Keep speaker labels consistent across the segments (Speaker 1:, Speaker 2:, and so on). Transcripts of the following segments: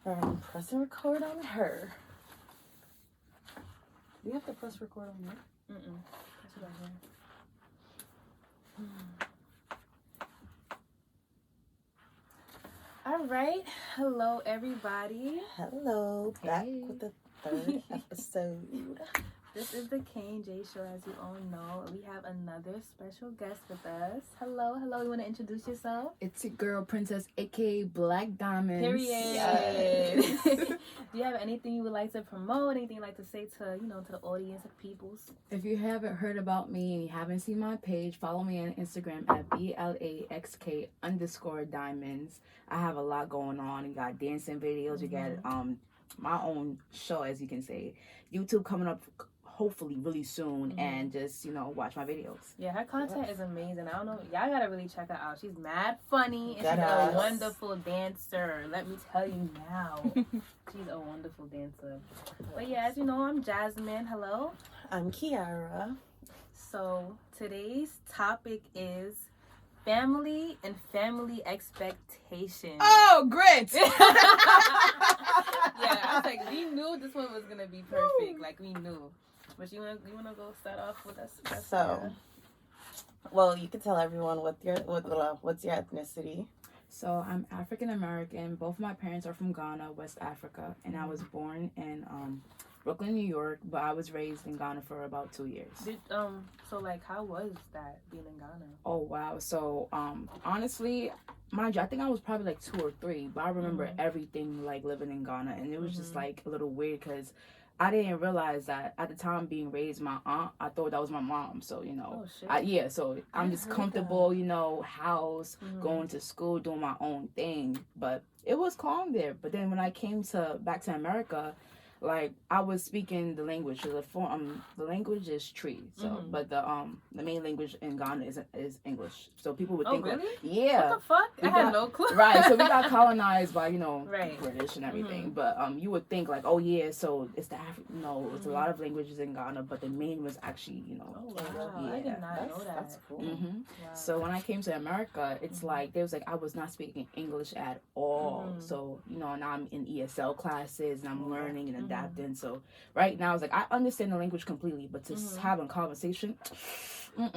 Speaker 1: I'm pressing record on her. Do you have to press record on me?
Speaker 2: That's what I heard. All right. Hello, everybody.
Speaker 1: Hello. Back with the third episode.
Speaker 2: This is the K&J show, as you all know. We have another special guest with us. Hello. You want to introduce yourself?
Speaker 3: It's your girl, Princess, aka Black Diamonds.
Speaker 2: Period.
Speaker 1: Yes.
Speaker 2: Do you have anything you would like to promote? Anything you'd like to say to, to the audience of peoples?
Speaker 3: If you haven't heard about me and you haven't seen my page, follow me on Instagram at BLAXK_diamonds. I have a lot going on. You got dancing videos. You got my own show, as you can say. YouTube coming up hopefully really soon, and just watch my videos.
Speaker 2: Yeah, her content is amazing. I don't know, y'all gotta really check her out. She's mad funny and
Speaker 1: That
Speaker 2: she's a
Speaker 1: is.
Speaker 2: wonderful dancer. Let me tell you now. She's a wonderful dancer. But yeah, as you know, I'm Jasmine. Hello.
Speaker 1: I'm Kiara.
Speaker 2: So today's topic is family and family expectations.
Speaker 3: Oh, great!
Speaker 2: Yeah, I was like, we knew this one was gonna be perfect. Like, we knew. But you wanna go start off with us?
Speaker 1: So, well, you can tell everyone what's your ethnicity.
Speaker 3: So I'm African American. Both my parents are from Ghana, West Africa, and I was born in Brooklyn, New York, but I was raised in Ghana for about 2 years.
Speaker 2: So like, how was that being in Ghana?
Speaker 3: Oh wow! So honestly, mind you, I think I was probably like 2 or 3, but I remember everything like living in Ghana, and it was just like a little weird because I didn't realize that at the time being raised, my aunt, I thought that was my mom. So,
Speaker 2: Oh, shit.
Speaker 3: So I'm just comfortable, house, going to school, doing my own thing. But it was calm there. But then when I came back to America, like I was speaking the language. So the language is Tree. So, but the main language in Ghana is English. So people would think,
Speaker 2: really?
Speaker 3: like, yeah.
Speaker 2: What the fuck? I had no clue.
Speaker 3: Right, so we got colonized by,
Speaker 2: Right.
Speaker 3: British and everything. But you would think like, oh yeah, so it's it's a lot of languages in Ghana, but the main was actually,
Speaker 2: Oh, wow.
Speaker 3: Yeah.
Speaker 2: I did not know that.
Speaker 1: That's cool.
Speaker 2: Wow.
Speaker 3: So when I came to America, it's like there was like I was not speaking English at all. So now I'm in ESL classes and I'm learning and adapting. So right now it's like I understand the language completely, but to have a conversation, I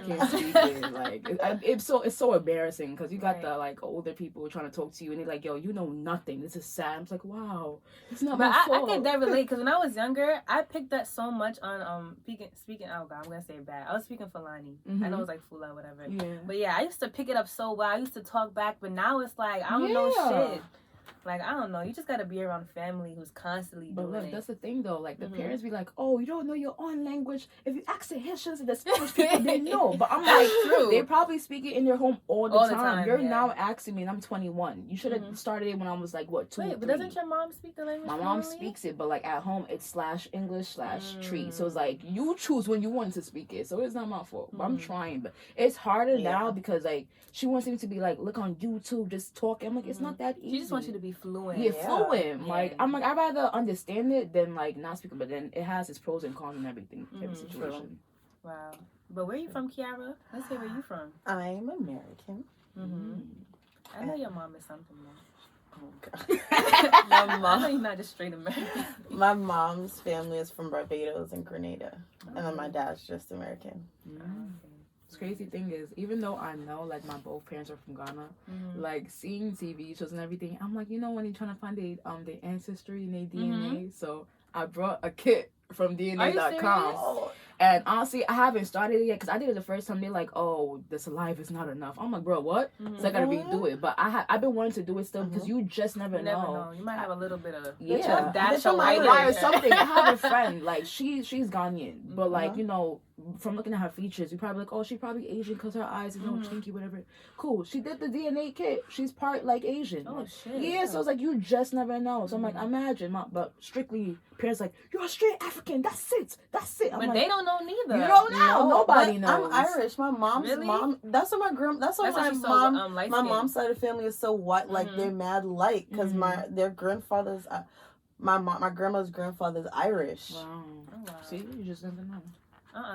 Speaker 3: can't speak it. Like it's so embarrassing because you got the like older people trying to talk to you and they're like, yo, you know nothing. This is sad. I'm just like, wow, it's not my fault.
Speaker 2: I can that relate because when I was younger, I picked up so much on speaking. Oh God, I'm gonna say it bad. I was speaking Fulani. I know it's like Fula, whatever.
Speaker 3: Yeah.
Speaker 2: But yeah, I used to pick it up so well. I used to talk back, but now it's like I don't know shit. Like, I don't know. You just got to be around family who's constantly doing
Speaker 3: But look,
Speaker 2: it.
Speaker 3: that's the thing, though. Like, the parents be like, oh, you don't know your own language. If you ask the Haitians and the Spanish people, they know. But I'm like,
Speaker 2: true.
Speaker 3: They probably speak it in their home all the time. You're
Speaker 2: yeah.
Speaker 3: now asking me, and I'm 21. You should have started it when I was, like, what, 2 or 3.
Speaker 2: Wait, but doesn't your mom speak the language
Speaker 3: My mom
Speaker 2: fluently?
Speaker 3: speaks it, but, like, at home, it's /English/Tree. So it's like, you choose when you want to speak it. So it's not my fault. But I'm trying. But it's harder now because, like, she wants me to be like, look on YouTube, just talk. I'm like, it's not that easy.
Speaker 2: She just wants you to be fluent.
Speaker 3: Yeah, fluent. Like, I'm like, I'd rather understand it than, like, not speak it. But then it has its pros and cons and everything, every situation.
Speaker 2: Wow. But where are you from, Kiara? Let's hear where you from.
Speaker 1: I'm American.
Speaker 2: I know your mom is something, though.
Speaker 1: Oh God.
Speaker 2: I know you're not just straight American.
Speaker 1: My mom's family is from Barbados and Grenada, and then my dad's just American.
Speaker 3: The crazy thing is, even though I know like my both parents are from Ghana, like seeing TV shows and everything, I'm like, when you're trying to find their ancestry and their DNA, so I brought a kit from DNA.com. And honestly, I haven't started it yet because I did it the first time. They're like, "Oh, the saliva is not enough." I'm like, "Bro, what?" So I gotta redo it. But I've been wanting to do it still because you just never know.
Speaker 2: You might have a little bit of
Speaker 3: dash
Speaker 2: of white
Speaker 3: or something. I have a friend like she's Ghanaian, but like from looking at her features, you probably like, oh, she's probably Asian because her eyes is chinky, whatever. Cool. She did the DNA kit. She's part like Asian.
Speaker 2: Oh shit.
Speaker 3: Yeah. So it's like you just never know. So I'm like, imagine, but strictly parents like you're a straight African. That's it. I'm
Speaker 2: but
Speaker 3: like,
Speaker 2: they don't know neither.
Speaker 3: You don't know. Nobody knows.
Speaker 1: I'm Irish. My mom's mom. That's what my mom. My mom's side of the family is so white. Like they're mad light because their grandfathers. My grandma's grandfather's Irish.
Speaker 3: Wow. Oh, wow. See, you just never know.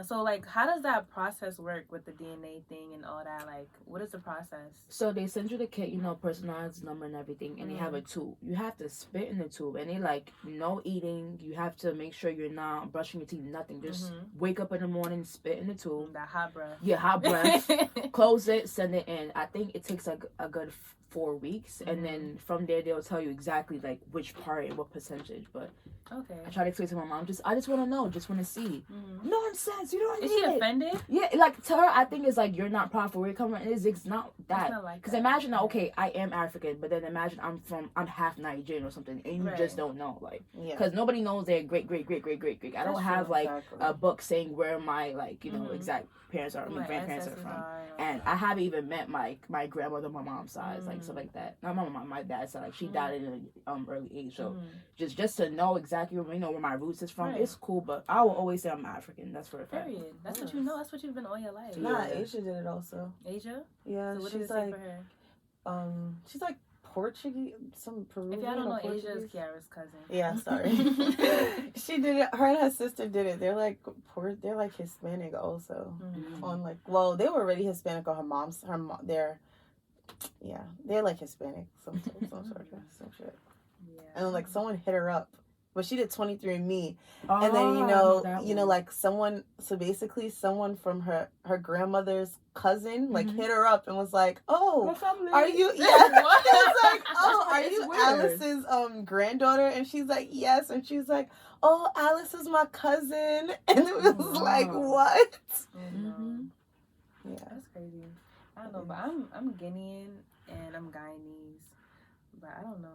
Speaker 2: So, like, how does that process work with the DNA thing and all that? Like, what is the process?
Speaker 3: So they send you the kit, personalized number and everything, and they have a tube. You have to spit in the tube, and they like no eating. You have to make sure you're not brushing your teeth, nothing. Just wake up in the morning, spit in the tube.
Speaker 2: That hot breath.
Speaker 3: Yeah, hot breath. Close it, send it in. I think it takes like a good 4 weeks, and then from there they'll tell you exactly like which part and what percentage. But
Speaker 2: okay,
Speaker 3: I try to explain to my mom, I just want to know, just want to see. Nonsense, you don't need it.
Speaker 2: Is she offended?
Speaker 3: Yeah, like to her, I think it's like you're not proud for where you're coming from. It's not that. Because imagine that, okay, I am African, but then imagine I'm half Nigerian or something, and you just don't know, like, because nobody knows their great. I don't have like a book saying where my like exact parents are, grandparents are from, and I haven't even met my grandmother, my mom's side, like stuff like that. Not my mom, my dad's side, like she died at an early age, so just to know exactly where my roots is from, it's cool. But I will always say I'm African. That's for a fact.
Speaker 2: Period. That's what you know. That's what you've been all your life.
Speaker 1: Nah, Asia did it also.
Speaker 2: Asia?
Speaker 1: Yeah,
Speaker 2: so what did it say for her?
Speaker 1: She's like Portuguese, some Peruvian.
Speaker 2: If y'all don't know,
Speaker 1: Portuguese.
Speaker 2: Asia is Kiara's cousin.
Speaker 1: Yeah, sorry. She did it. Her and her sister did it. They're like Hispanic also. On like, well, they were already Hispanic on her mom's. They're like Hispanic. Some shit. Yeah. And then like someone hit her up. But she did 23andMe, and then like someone. So basically, someone from her grandmother's cousin like hit her up and was like, "Oh, are you? Yeah." It's like, "Oh, are you Alice's granddaughter?" And she's like, "Yes." And she's like, "Oh, Alice is my cousin," and it was like, "What?"
Speaker 2: Yeah, that's crazy. I don't know, but I'm Guinean and I'm Guyanese, but I don't know.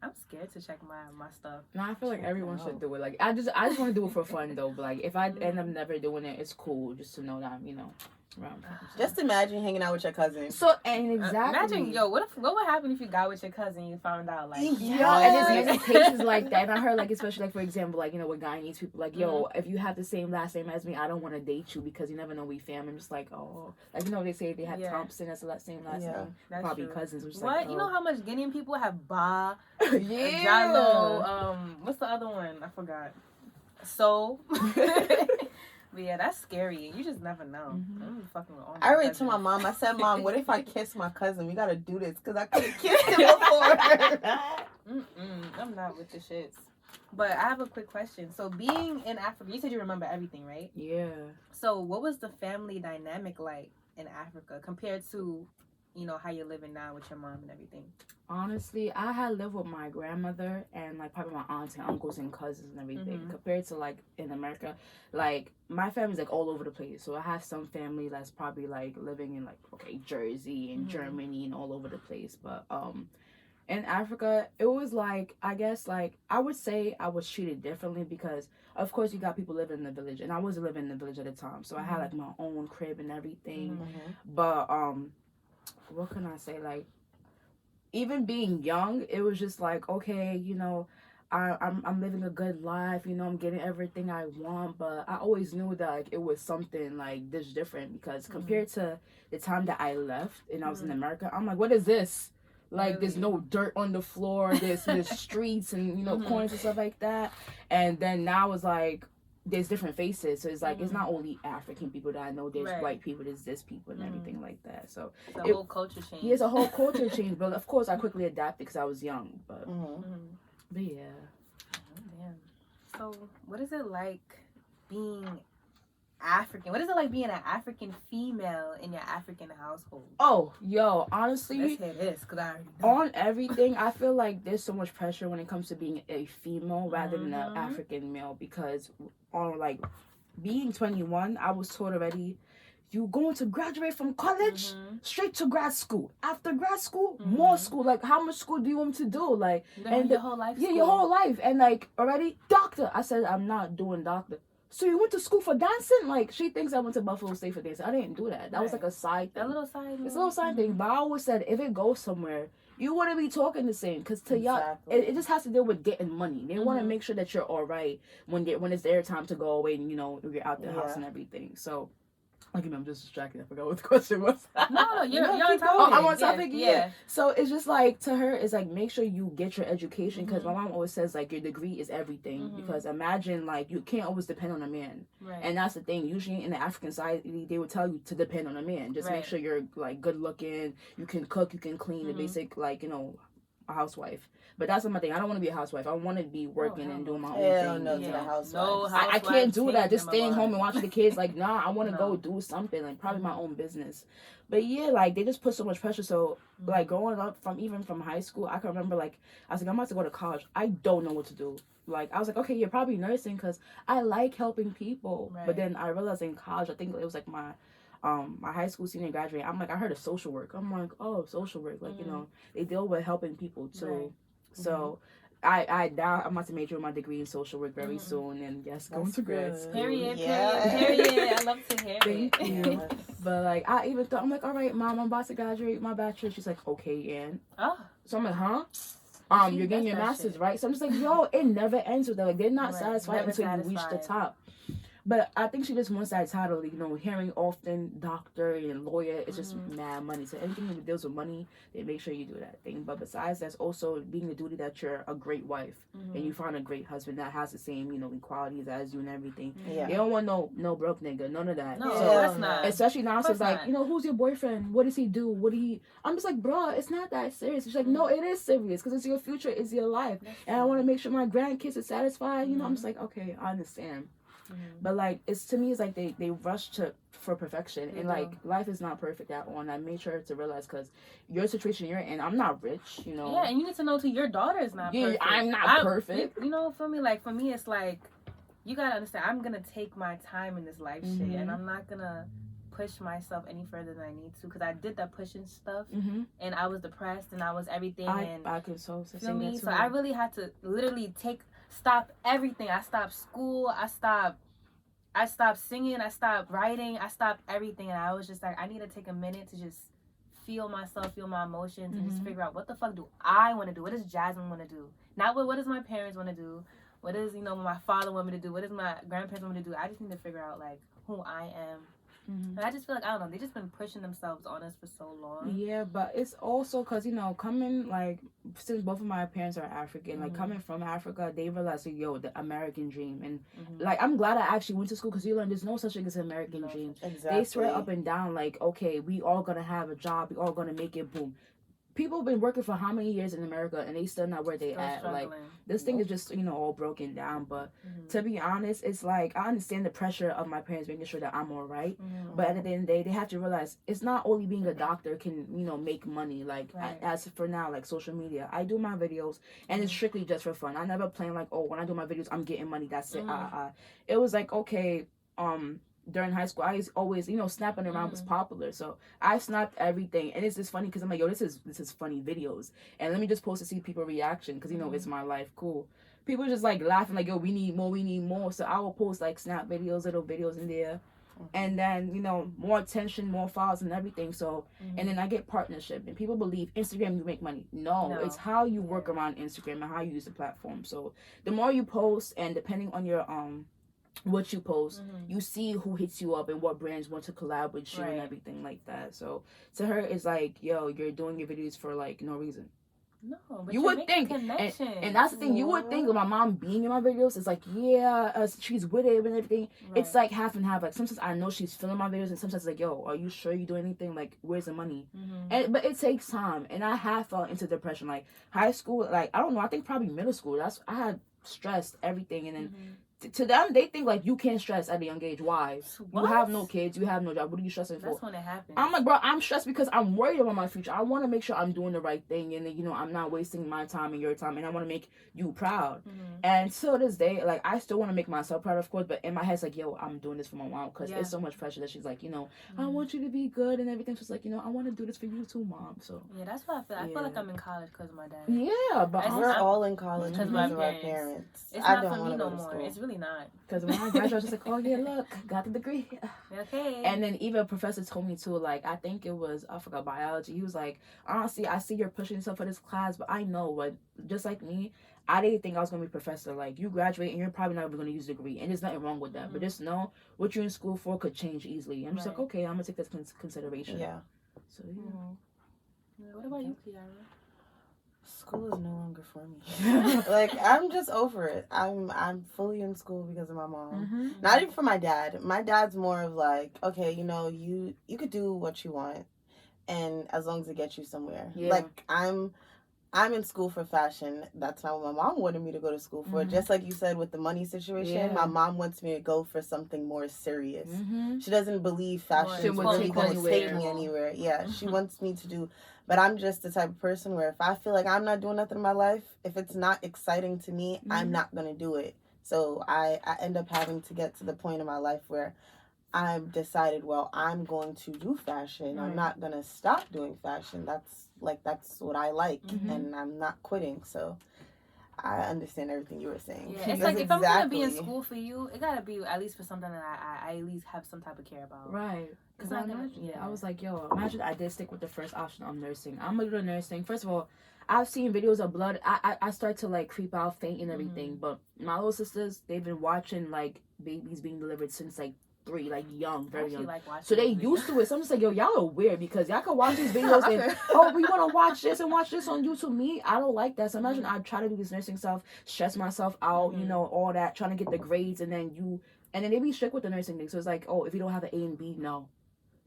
Speaker 2: I'm scared to check my stuff.
Speaker 3: No, I feel like everyone should do it. Like I just want to do it for fun though. But like if I end up never doing it, it's cool just to know that I'm around.
Speaker 1: Just imagine hanging out with your cousin.
Speaker 3: So and exactly.
Speaker 2: Imagine, what would happen if you got with your cousin and you found out like
Speaker 3: and there's many cases like that. And I heard like especially like for example like with Guyanese people like if you have the same last name as me, I don't want to date you because you never know we family. I'm just like like they say they have Thompson as the same last name. That's probably true. Cousins. Which
Speaker 2: what
Speaker 3: like,
Speaker 2: you know how much Guinean people have Ba,
Speaker 3: yeah,
Speaker 2: Jalo, what's the other one? I forgot. So. But yeah, that's scary. You just never know. Fucking with all
Speaker 1: I already told my mom. I said, "Mom, what if I kiss my cousin? We gotta do this because I couldn't kiss him before."
Speaker 2: I'm not with the shits. But I have a quick question. So being in Africa, you said you remember everything, right?
Speaker 3: Yeah.
Speaker 2: So what was the family dynamic like in Africa compared to, how you're living now with your mom and everything?
Speaker 3: Honestly, I had lived with my grandmother and like probably my aunts and uncles and cousins and everything. Compared to like in America, like my family's like all over the place. So I have some family that's probably like living in like Jersey and Germany and all over the place. But in Africa, it was like I guess like I would say I was treated differently because of course you got people living in the village and I wasn't living in the village at the time. So I had like my own crib and everything. But what can I say? Like, even being young, it was just like, okay, I'm living a good life, I'm getting everything I want, but I always knew that like it was something like this different because compared to the time that I left and I was in America, I'm like, what is this? Like, really? There's no dirt on the floor, there's streets and corners and stuff like that, and then now it's like there's different faces, so it's like it's not only African people that I know. There's white people, there's this people, and everything like that. So
Speaker 2: it's a whole culture change.
Speaker 3: Yeah, it's a whole culture change. But of course, I quickly adapted because I was young. But yeah.
Speaker 2: Oh, damn. So what is it like being African? What is it like being an African female in your African household?
Speaker 3: Oh, honestly,
Speaker 2: let's hear this, cause I already know.
Speaker 3: On everything, I feel like there's so much pressure when it comes to being a female rather than an African male because on like being 21, I was told already, you going to graduate from college straight to grad school. After grad school, more school. Like, how much school do you want to do? Like,
Speaker 2: and your whole life.
Speaker 3: Yeah, your whole life, and like already doctor. I said I'm not doing doctor. So you went to school for dancing? Like, she thinks I went to Buffalo State for dancing. I didn't do that. That was like a side thing.
Speaker 2: A little side.
Speaker 3: It's a little side thing. But I always said, if it goes somewhere, you wouldn't be talking the same. Because to y'all, it just has to deal with getting money. They want to make sure that you're all right when it's their time to go away and, you're out the house and everything. So Okay, I'm just distracted. I forgot what the question was.
Speaker 2: No, you're on
Speaker 1: keep
Speaker 2: topic.
Speaker 1: going.
Speaker 3: I'm on topic, yeah. So it's just like, to her, it's like, make sure you get your education, because my mom always says, like, your degree is everything. Because imagine, like, you can't always depend on a man.
Speaker 2: Right.
Speaker 3: And that's the thing. Usually in the African society, they would tell you to depend on a man. Just make sure you're, like, good looking, you can cook, you can clean, the basic, like, you know, a housewife. But that's not my thing. I don't want to be a housewife. I want to be working and doing my own thing.
Speaker 1: No, to the housewives.
Speaker 2: No
Speaker 3: I can't do that. Just staying home and watching the kids. Like, nah, I want to go do something. Like, probably my own business. But yeah, like, they just put so much pressure. So, like, growing up from high school, I can remember, like, I was like, I'm about to go to college. I don't know what to do. Like, I was like, okay, you're probably nursing because I like helping people. Right. But then I realized in college, I think it was like my high school senior graduate, I'm like, I heard of social work. I'm like, oh, social work. Like, you know, they deal with helping people too. Right. So I now I'm about to major in my degree in social work very soon, and yes, going to grad school.
Speaker 2: Period. I love to hear
Speaker 3: Thank you. But like, I even thought, I'm like, all right, mom, I'm about to graduate my bachelor. She's like, okay, Ann. Oh. So I'm like, huh? You're getting your master's, right? So I'm just like, yo, it never ends with that. Like, they're not satisfied until you reach the top. But I think she just wants that title, you know, hearing often doctor and lawyer. It's just mad money. So anything that deals with money, they make sure you do that thing. But besides, that's also being the duty that you're a great wife and you find a great husband that has the same, you know, equalities as you and everything. Yeah. They don't want no broke nigga, none of that.
Speaker 2: No, so, that's not.
Speaker 3: Especially now, so it's like, you know, who's your boyfriend? What does he do? I'm just like, bro, it's not that serious. She's like, no, it is serious because it's your future, it's your life. And I want to make sure my grandkids are satisfied. You know, I'm just like, okay, I understand. But like, it's to me, it's like they rush for perfection, and like life is not perfect at all. And I made sure to realize, because your situation you're in, I'm not rich, you know.
Speaker 2: Yeah, and you need to know too, your daughter is not perfect.
Speaker 3: I'm not perfect.
Speaker 2: You know, for me, it's like, you gotta understand, I'm gonna take my time in this life shit, and I'm not gonna push myself any further than I need to, because I did that pushing stuff, and I was depressed, and I was everything,
Speaker 3: I could so
Speaker 2: feel me. So I really had to literally stop everything. I stopped school. I stopped singing. I stopped writing. I stopped everything. And I was just like, I need to take a minute to just feel myself, feel my emotions, and just figure out, what the fuck do I want to do? What does Jasmine want to do? Not what does my parents want to do? What does, you know, my father want me to do? What does my grandparents want me to do? I just need to figure out, like, who I am. And I just feel like, I don't know, they just been pushing themselves on us for so long.
Speaker 3: Yeah, but it's also because, you know, coming, like, since both of my parents are African, like, coming from Africa, they realized, like, yo, the American dream. And, like, I'm glad I actually went to school, because you learn there's no such thing as an American dream. Exactly. They swear up and down, like, okay, we all gonna have a job, we all gonna make it, boom. People have been working for how many years in America, and they still not where they at. Struggling. Like, this thing is just, you know, all broken down. But to be honest, it's like, I understand the pressure of my parents making sure that I'm all right. But at the end of the day, they have to realize it's not only being a doctor can, you know, make money. Like, as for now, like, social media, I do my videos, and it's strictly just for fun. I never plan like, oh, when I do my videos, I'm getting money. That's it. It was like, okay, during high school, I always, you know, snapping around was popular, so I snapped everything, and it's just funny because I'm like, yo, this is funny videos, and let me just post to see people reaction, because you know it's my life, cool. People just like laughing, like, yo, we need more, so I will post like snap videos, little videos in there, and then, you know, more attention, more files and everything. So and then I get partnership, and people believe Instagram you make money. No, it's how you work around Instagram and how you use the platform. So the more you post, and depending on your what you post, you see who hits you up and what brands want to collab with you and everything like that. So to her, it's like, yo, you're doing your videos for like no reason.
Speaker 2: No, but
Speaker 3: you would think, and that's the thing. You would think, with my mom being in my videos, it's like, yeah, she's with it and everything. It's like half and half. Like, sometimes I know she's filming my videos, and sometimes it's like, yo, are you sure you do anything? Like, where's the money? But it takes time, and I have fell into depression. Like, high school, like, I don't know, I think probably middle school. I had stressed everything, and then. To them, they think like you can't stress at a young age. Why? What? You have no kids, you have no job. What are you stressing for?
Speaker 2: That's when it happens.
Speaker 3: I'm like, bro, I'm stressed because I'm worried about my future. I want to make sure I'm doing the right thing, and you know, I'm not wasting my time and your time, and I want to make you proud. And till this day, like, I still want to make myself proud, of course, but in my head, it's like, yo, I'm doing this for my mom, because there's so much pressure that she's like, you know, I want you to be good and everything. She's like, you know, I want to do this for you too, mom. So
Speaker 2: yeah, that's what I feel. I feel like I'm in college because of my dad.
Speaker 3: Yeah, but
Speaker 1: we're all in college because of our parents.
Speaker 2: It's not for me no more. It's really not.
Speaker 3: Because when I graduated, I was just like, oh yeah, look, got the degree.
Speaker 2: Okay.
Speaker 3: And then even a professor told me too, like, I think it was, I forgot, biology. He was like, honestly, I see you're pushing yourself for this class, but I know what, just like me, I didn't think I was gonna be a professor. Like, you graduate and you're probably not even gonna use the degree, and there's nothing wrong with that. But just know what you're in school for could change easily. I'm just like, okay, I'm gonna take that consideration.
Speaker 1: Yeah.
Speaker 3: So yeah.
Speaker 2: What about you, Kiara?
Speaker 1: School is no longer for me. Like, I'm just over it. I'm fully in school because of my mom. Not even for my dad. My dad's more of like, okay, you know, you could do what you want, and as long as it gets you somewhere.
Speaker 3: Yeah.
Speaker 1: Like, I'm in school for fashion. That's not what my mom wanted me to go to school for. Just like you said with the money situation, my mom wants me to go for something more serious. She doesn't believe fashion is really going to take me anywhere. Yeah, she wants me to do. But I'm just the type of person where if I feel like I'm not doing nothing in my life, if it's not exciting to me, I'm not going to do it. So I end up having to get to the point in my life where I've decided, well, I'm going to do fashion. I'm not going to stop doing fashion. That's what I like, and I'm not quitting. So I understand everything you were saying.
Speaker 2: Yeah, it's like if I'm going to be in school for you, it got to be at least for something that I at least have some type of care about.
Speaker 3: Right. Because I was like, yo, imagine I did stick with the first option of nursing. I'm going to do nursing. First of all, I've seen videos of blood. I start to like creep out, faint and everything. But my little sisters, they've been watching like babies being delivered since like 3, like young, very young. Like so they used to it. So I'm just like, yo, y'all are weird because y'all can watch these videos and we want to watch this and watch this on YouTube. Me, I don't like that. So imagine I try to do this nursing stuff, stress myself out, you know, all that, trying to get the grades, and then they be strict with the nursing thing. So it's like, oh, if you don't have an A and B, no.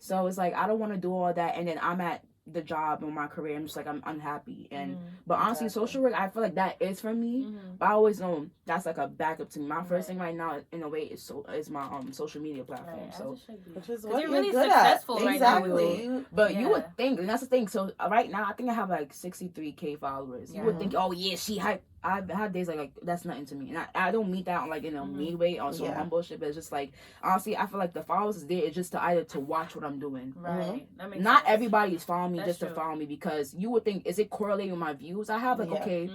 Speaker 3: So it's like I don't want to do all that, and then I'm at the job and my career, I'm just like, I'm unhappy. And but honestly, social work, I feel like that is for me. But I always know that's like a backup to me. My first thing right now, in a way, is my social media platform.
Speaker 2: Right,
Speaker 3: so
Speaker 1: which is what
Speaker 2: you're really
Speaker 1: good
Speaker 2: successful
Speaker 1: at.
Speaker 2: right
Speaker 1: Exactly.
Speaker 2: now.
Speaker 3: But you would think, and that's the thing. So right now, I think I have like 63K followers. You would think, oh yeah, she hype. I've had days like that's nothing to me, and I don't mean that like in a mean way or some humble shit, but it's just like honestly, I feel like the followers is there. It's just to either to watch what I'm doing.
Speaker 2: Right. That makes
Speaker 3: Not
Speaker 2: sense.
Speaker 3: everybody is following me
Speaker 2: That's
Speaker 3: just
Speaker 2: true.
Speaker 3: to follow me, because you would think, is it correlating with my views? I have like 20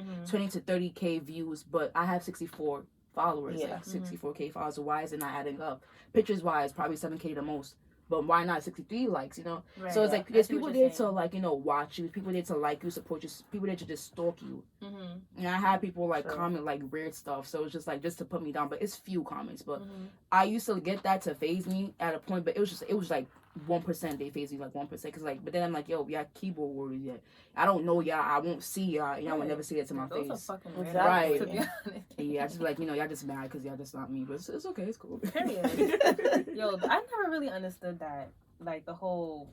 Speaker 3: to 30K views, but I have 64 followers, like 64K followers. So why is it not adding up? Pictures wise, probably 7K the most. But why not 63 likes, you know? Right. So it's like, there's people there to, like, you know, watch you. People there to like you, support you. People there to just stalk you. And I had people, like, comment, like, weird stuff. So it's just, like, just to put me down. But it's few comments. But I used to get that to phase me at a point. But it was like, 1%. They phase me, like, 1%. Because, like, but then I'm like, yo, y'all keyboard warriors yet. I don't know y'all. I won't see y'all. Y'all will never see it to my face.
Speaker 2: Those are fucking weird.
Speaker 3: Right.
Speaker 2: To be honest.
Speaker 3: Yeah, I just be like, you know, y'all just mad because y'all just not me. But it's okay. It's cool.
Speaker 2: Period. Yo, I never really understood that. Like the whole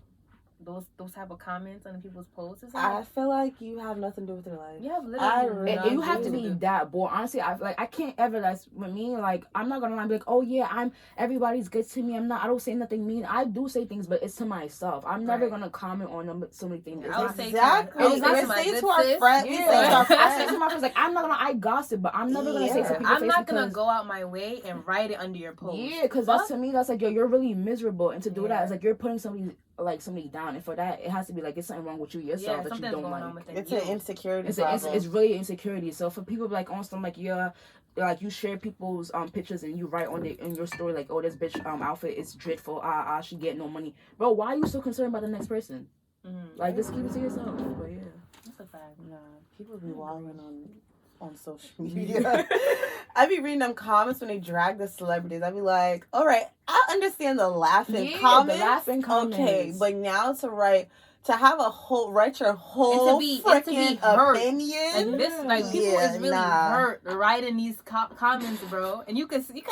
Speaker 2: those type of comments on people's posts. Like,
Speaker 1: I feel like you have nothing to do with your life.
Speaker 2: Yeah, literally.
Speaker 3: And you have to be that bored. Honestly, I can't ever. That's with me. Like, I'm not gonna lie, be like, oh yeah, everybody's good to me. I don't say nothing mean. I do say things, but it's to myself. I'm never gonna comment on them. So many things.
Speaker 2: I would say
Speaker 1: exactly.
Speaker 2: We say to our
Speaker 1: friends.
Speaker 3: I say to my friends, like, I'm not gonna. I gossip, but I'm never gonna say something.
Speaker 2: I'm not gonna go out my way and write it under your post.
Speaker 3: Yeah, because that's to me. That's like, yo, you're really miserable, and to do that, it's like you're putting somebody down, and for that it has to be like it's something wrong with you yourself that you don't like.
Speaker 1: It's an insecurity.
Speaker 3: It's really insecurity. So for people like on some like like you share people's pictures and you write on in your story like, oh, this bitch outfit is dreadful. She get no money, bro. Why are you so concerned about the next person? Like, just keep it to yourself. But yeah,
Speaker 2: that's a fact.
Speaker 1: Nah, people be wilding on social media. I be reading them comments when they drag the celebrities. I be like, all right, I understand the laughing comments. Okay, but now to have a whole write your whole freaking opinion.
Speaker 2: And this, like, people is really hurt writing these comments, bro. And you can feel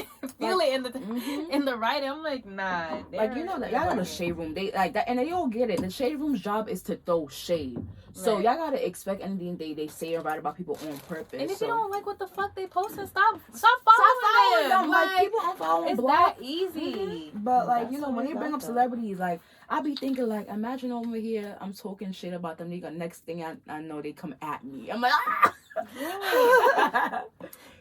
Speaker 2: it in the writing. I'm like, nah.
Speaker 3: Like, you know that y'all know the shade room. They like that, and they don't get it. The shade room's job is to throw shade. So y'all gotta expect anything they say or write about people on purpose.
Speaker 2: And if you don't like what the fuck they posting, stop following them.
Speaker 3: Like, people unfollowing
Speaker 2: it's
Speaker 3: black.
Speaker 2: that easy.
Speaker 3: But like, you know, when they bring up celebrities, like, I be thinking like, imagine over here, I'm talking shit about them. Nigga, next thing I know, they come at me. I'm like,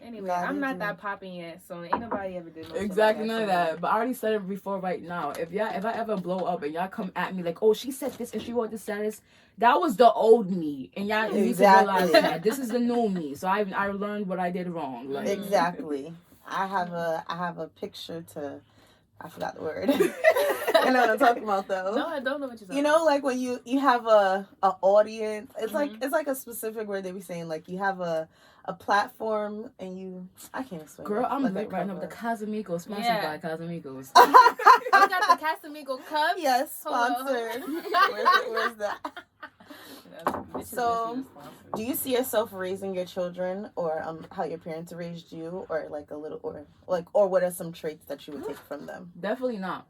Speaker 2: Anyway, I'm not that popping yet, so ain't nobody ever did no
Speaker 3: exactly none of that. But I already said it before right now. If I ever blow up and y'all come at me like, oh, she said this and she wrote this status, that was the old me. And y'all need to realize that. This is the new me. So I learned what I did wrong. Like,
Speaker 1: exactly. I have a picture to, I forgot the word. You know what I'm talking about, though.
Speaker 2: No, I don't know what you're saying.
Speaker 1: You know, like when you have a audience, it's like a specific word they be saying. Like, you have a a platform and I can't explain.
Speaker 3: Girl,
Speaker 1: it.
Speaker 3: I'm
Speaker 1: Like
Speaker 3: lit right now with the Casamigos, sponsored by Casamigos.
Speaker 2: We got the Casamigo cup.
Speaker 1: Yes,
Speaker 2: Hold
Speaker 1: sponsored.
Speaker 2: on.
Speaker 1: Where's that? So, do you see yourself raising your children, or how your parents raised you, or like a little, or what are some traits that you would take from them?
Speaker 3: Definitely not.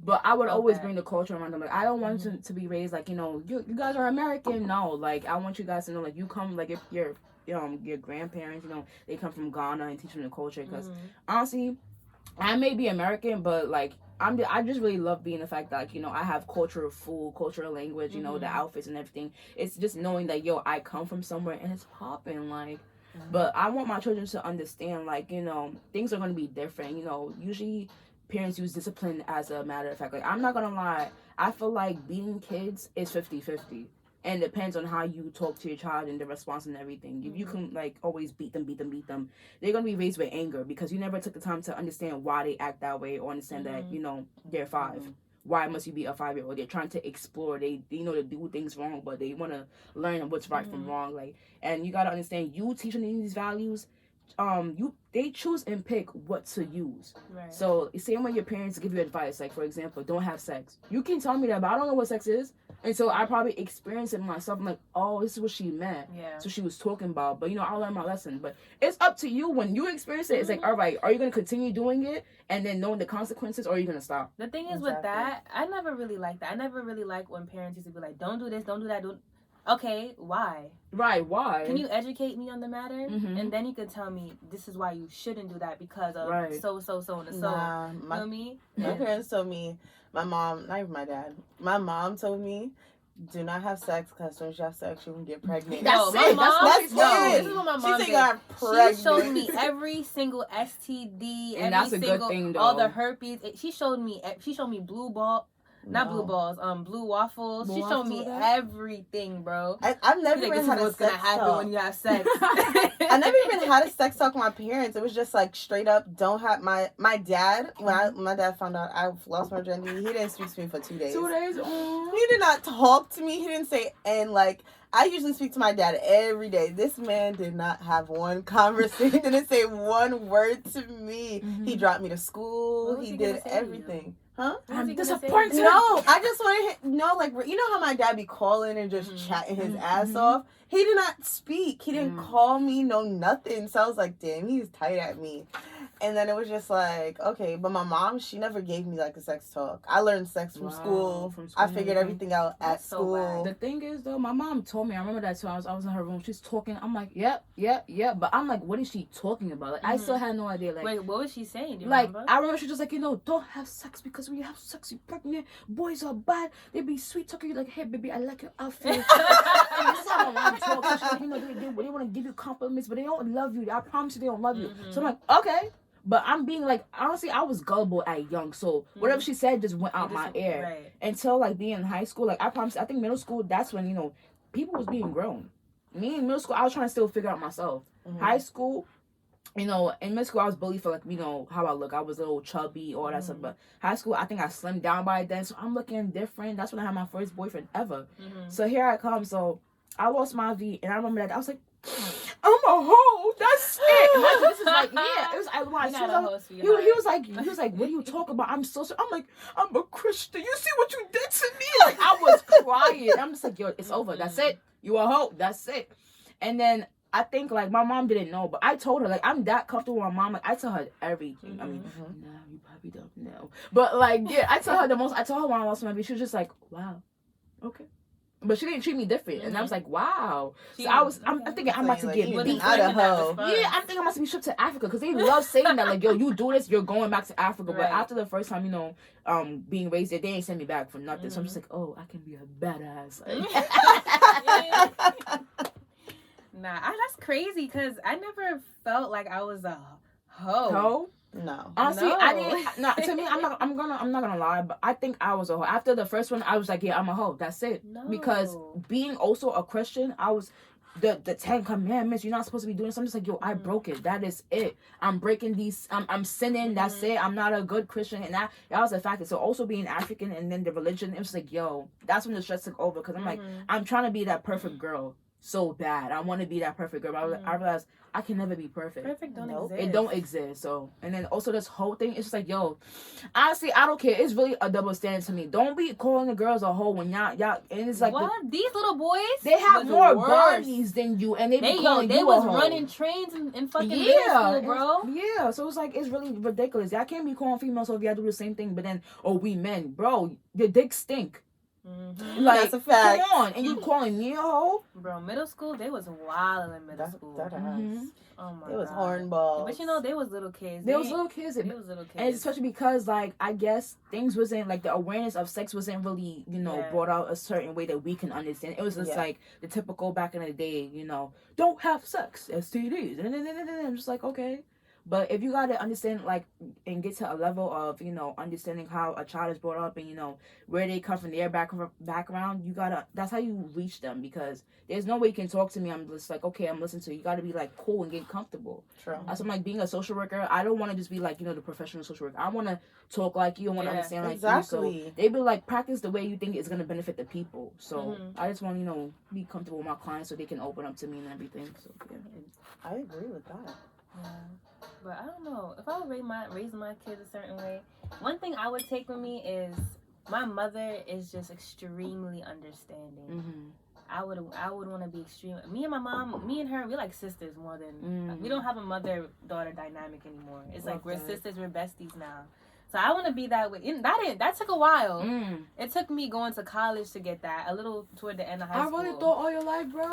Speaker 3: But I would always bring the culture around them. Like, I don't want to be raised like, you guys are American. No, like, I want you guys to know, like, you come, like, if your grandparents, they come from Ghana and teach them the culture. Because honestly, I may be American, but like, I just really love being the fact that, like, I have cultural food, cultural language, the outfits and everything. It's just knowing that, I come from somewhere and it's popping, like. But I want my children to understand, like, things are going to be different. Usually parents use discipline as a matter of fact. Like, I'm not going to lie. I feel like beating kids is 50-50. And it depends on how you talk to your child and the response and everything. If you can, like, always beat them, they're going to be raised with anger because you never took the time to understand why they act that way or understand that, they're 5. Why must you be a 5-year-old? They're trying to explore. They know to do things wrong, but they want to learn what's right from wrong. Like, and you got to understand, you teaching them these values, they choose and pick what to use. Right. So same when your parents give you advice, like, for example, don't have sex. You can tell me that, but I don't know what sex is. And so I probably experienced it myself. I'm like, oh, this is what she meant. Yeah. So she was talking about. But, I learned my lesson. But it's up to you. When you experience it, it's like, all right, are you going to continue doing it and then knowing the consequences, or are you going to stop?
Speaker 2: The thing is with that, I never really liked that. I never really liked when parents used to be like, don't do this, don't do that, don't. Okay, why?
Speaker 3: Right, why?
Speaker 2: Can you educate me on the matter? And then you could tell me this is why you shouldn't do that because of so, and so. You know me?
Speaker 1: My parents told me, my mom, not even my dad, my mom told me, do not have sex because when you have sex, you can get pregnant.
Speaker 2: That's it.
Speaker 1: That's
Speaker 2: this is what my mom
Speaker 1: did.
Speaker 2: She showed me every single STD,
Speaker 3: and that's a good thing, though.
Speaker 2: All the herpes. She showed me blue ball. Not blue balls, blue waffles. She showed me everything, bro.
Speaker 1: I've never even had a sex talk.
Speaker 2: When you have sex.
Speaker 1: I never even had a sex talk with my parents. It was just like straight up, don't have my dad. When my dad found out I lost my virginity, he didn't speak to me for 2 days.
Speaker 3: 2 days?
Speaker 1: He did not talk to me. He didn't say, and like, I usually speak to my dad every day. This man did not have one conversation. Didn't say one word to me. He dropped me to school. He did everything. Huh?
Speaker 3: I'm disappointed.
Speaker 1: No, I just wanted him, like, how my dad be calling and just chatting his ass off? He did not speak. He didn't call me, no nothing. So I was like, damn, he's tight at me. And then it was just like, okay. But my mom, she never gave me like a sex talk. I learned sex from school. I figured everything out at school.
Speaker 3: The thing is, though, my mom told me, I remember that too. I was in her room. She's talking. I'm like, yep. But I'm like, what is she talking about? Like, I still had no idea. Like,
Speaker 2: wait, what was she saying? Do you
Speaker 3: remember? I remember she just like, don't have sex because when you have sex, you're pregnant. Boys are bad. They be sweet talking. You're like, hey, baby, I like your outfit. And this is how my mom talks. So she's like, they want to give you compliments, but they don't love you. I promise you, they don't love you. So I'm like, okay. But I'm being like, honestly, I was gullible at young. So whatever she said just went out my ear. Right. Until like being in high school, like I promise, I think middle school, that's when, people was being grown. Me in middle school, I was trying to still figure out myself. High school, in middle school, I was bullied for like, how I look. I was a little chubby, all that stuff. But high school, I think I slimmed down by then. So I'm looking different. That's when I had my first boyfriend ever. So here I come. So I lost my V. And I remember that. I was like, I'm a hoe. That's it. This is like, yeah. It was he was like, what are you talking about? I'm so sorry. I'm like, I'm a Christian. You see what you did to me? Like, I was crying. I'm just like, yo, it's over. That's it. You a hoe. That's it. And then I think like my mom didn't know, but I told her like I'm that comfortable with my mom. Like I tell her everything. I mean, no, you probably don't know, but like yeah, I tell her the most. I told her when I lost my baby, she was just like, wow, okay. But she didn't treat me different, and I was like, "Wow." So I'm thinking I'm about to get beat.
Speaker 1: Idaho.
Speaker 3: Yeah, I'm thinking I'm about to be shipped to Africa because they love saying that, like, "Yo, you do this, you're going back to Africa." Right. But after the first time, being raised there, they ain't send me back for nothing. So I'm just like, "Oh, I can be a badass."
Speaker 2: Nah, that's crazy because I never felt like I was a hoe.
Speaker 3: Hoe?
Speaker 1: No.
Speaker 3: Honestly, I didn't. No, to me, I'm not gonna lie, but I think I was a hoe. After the first one, I was like, yeah, I'm a hoe. That's it. No. Because being also a Christian, I was the 10 commandments. You're not supposed to be doing. So I'm just like, yo, I broke it. That is it. I'm breaking these. I'm sinning. That's it. I'm not a good Christian, and that was a factor. So also being African and then the religion, it was like, yo, that's when the stress took over. Because I'm like, I'm trying to be that perfect girl. so bad. I want to be that perfect girl. But I realized I can never be perfect.
Speaker 2: Perfect don't exist.
Speaker 3: It don't exist. So, and then also this whole thing, it's just like, yo, honestly, I don't care. It's really a double standard to me. Don't be calling the girls a hoe when y'all, and it's like
Speaker 2: what? These little boys,
Speaker 3: they have more bodies than you, and they be calling you a hoe.
Speaker 2: Running trains in fucking middle school, bro.
Speaker 3: Yeah, so it's like, it's really ridiculous. I can't be calling females so if y'all do the same thing, but then, we men, bro, your dicks stink.
Speaker 1: Mm-hmm. Like, that's a fact.
Speaker 3: Come on, and you calling me a hoe?
Speaker 2: Bro, middle school, they was wild in middle school. Oh my god.
Speaker 1: It was hornballs.
Speaker 2: But you know, they was little kids.
Speaker 3: They was little kids. And especially because, like, I guess things wasn't, like, the awareness of sex wasn't really, brought out a certain way that we can understand. It was just, like, the typical back in the day, don't have sex, STDs. And I'm just like, okay. But if you gotta understand, like, and get to a level of, understanding how a child is brought up and, where they come from, their background, that's how you reach them, because there's no way you can talk to me. I'm just like, okay, I'm listening to you. You gotta be, like, cool and get comfortable.
Speaker 1: True.
Speaker 3: So I'm like, being a social worker, I don't want to just be like, the professional social worker. I want to talk like you. I want to understand like you. So they be like, practice the way you think it's going to benefit the people. So I just want to, be comfortable with my clients so they can open up to me and everything. So, yeah.
Speaker 1: I agree with that.
Speaker 2: Yeah. But I don't know. If I would raise my kids a certain way, one thing I would take with me is my mother is just extremely understanding.
Speaker 3: Mm-hmm.
Speaker 2: I would want to be extreme. Me and my mom, me and her, we're like sisters more than we don't have a mother-daughter dynamic anymore. It's like we're sisters, we're besties now. So I want to be that way. That took a while. It took me going to college to get that. A little toward the end of high school.
Speaker 3: I really thought all your life, bro.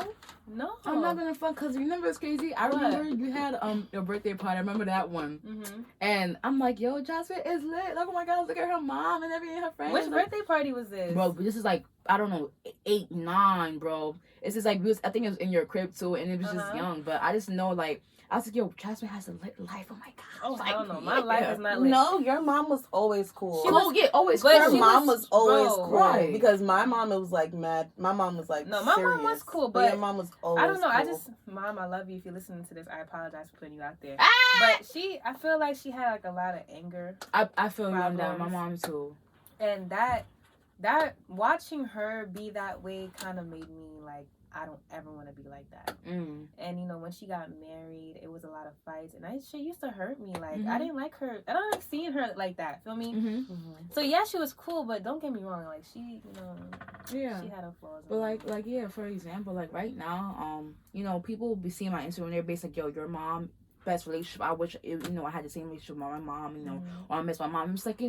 Speaker 2: No,
Speaker 3: I'm not gonna fun because remember it's crazy. I remember you had your birthday party. I remember that one. And I'm like, yo, Jasmine is lit. Like, oh my god, look at her mom and everything, her friends.
Speaker 2: Which birthday party was this?
Speaker 3: Bro, this is like, I don't know, 8, 9, bro. It's just like, I think it was in your crib too, and it was just young. But I just know, like, I was like, yo, Jasmine has a lit life. Oh my god.
Speaker 2: Oh, I don't know. My life is not lit.
Speaker 1: No, your mom was always cool.
Speaker 3: She was always
Speaker 1: cool. Her mom was always cool.
Speaker 3: Right.
Speaker 1: Because my mom was like mad. My mom was like,
Speaker 2: no, my
Speaker 1: serious.
Speaker 2: mom was cool, but
Speaker 1: your mom was always
Speaker 2: I don't know.
Speaker 1: Cool.
Speaker 2: Mom, I love you. If you're listening to this, I apologize for putting you out there. But I feel like she had like a lot of anger.
Speaker 3: I feel you on that. My mom too.
Speaker 2: And that watching her be that way kind of made me like, I don't ever want to be like that. And when she got married, it was a lot of fights, and she used to hurt me. Like I didn't like her. I don't like seeing her like that. Feel me? So yeah, she was cool, but don't get me wrong. Like she, she had her flaws.
Speaker 3: But like yeah, for example, like right now, people be seeing my Instagram. They're based like, yo, your mom, best relationship. I wish I had the same relationship with my mom. Or I miss my mom. I'm just like,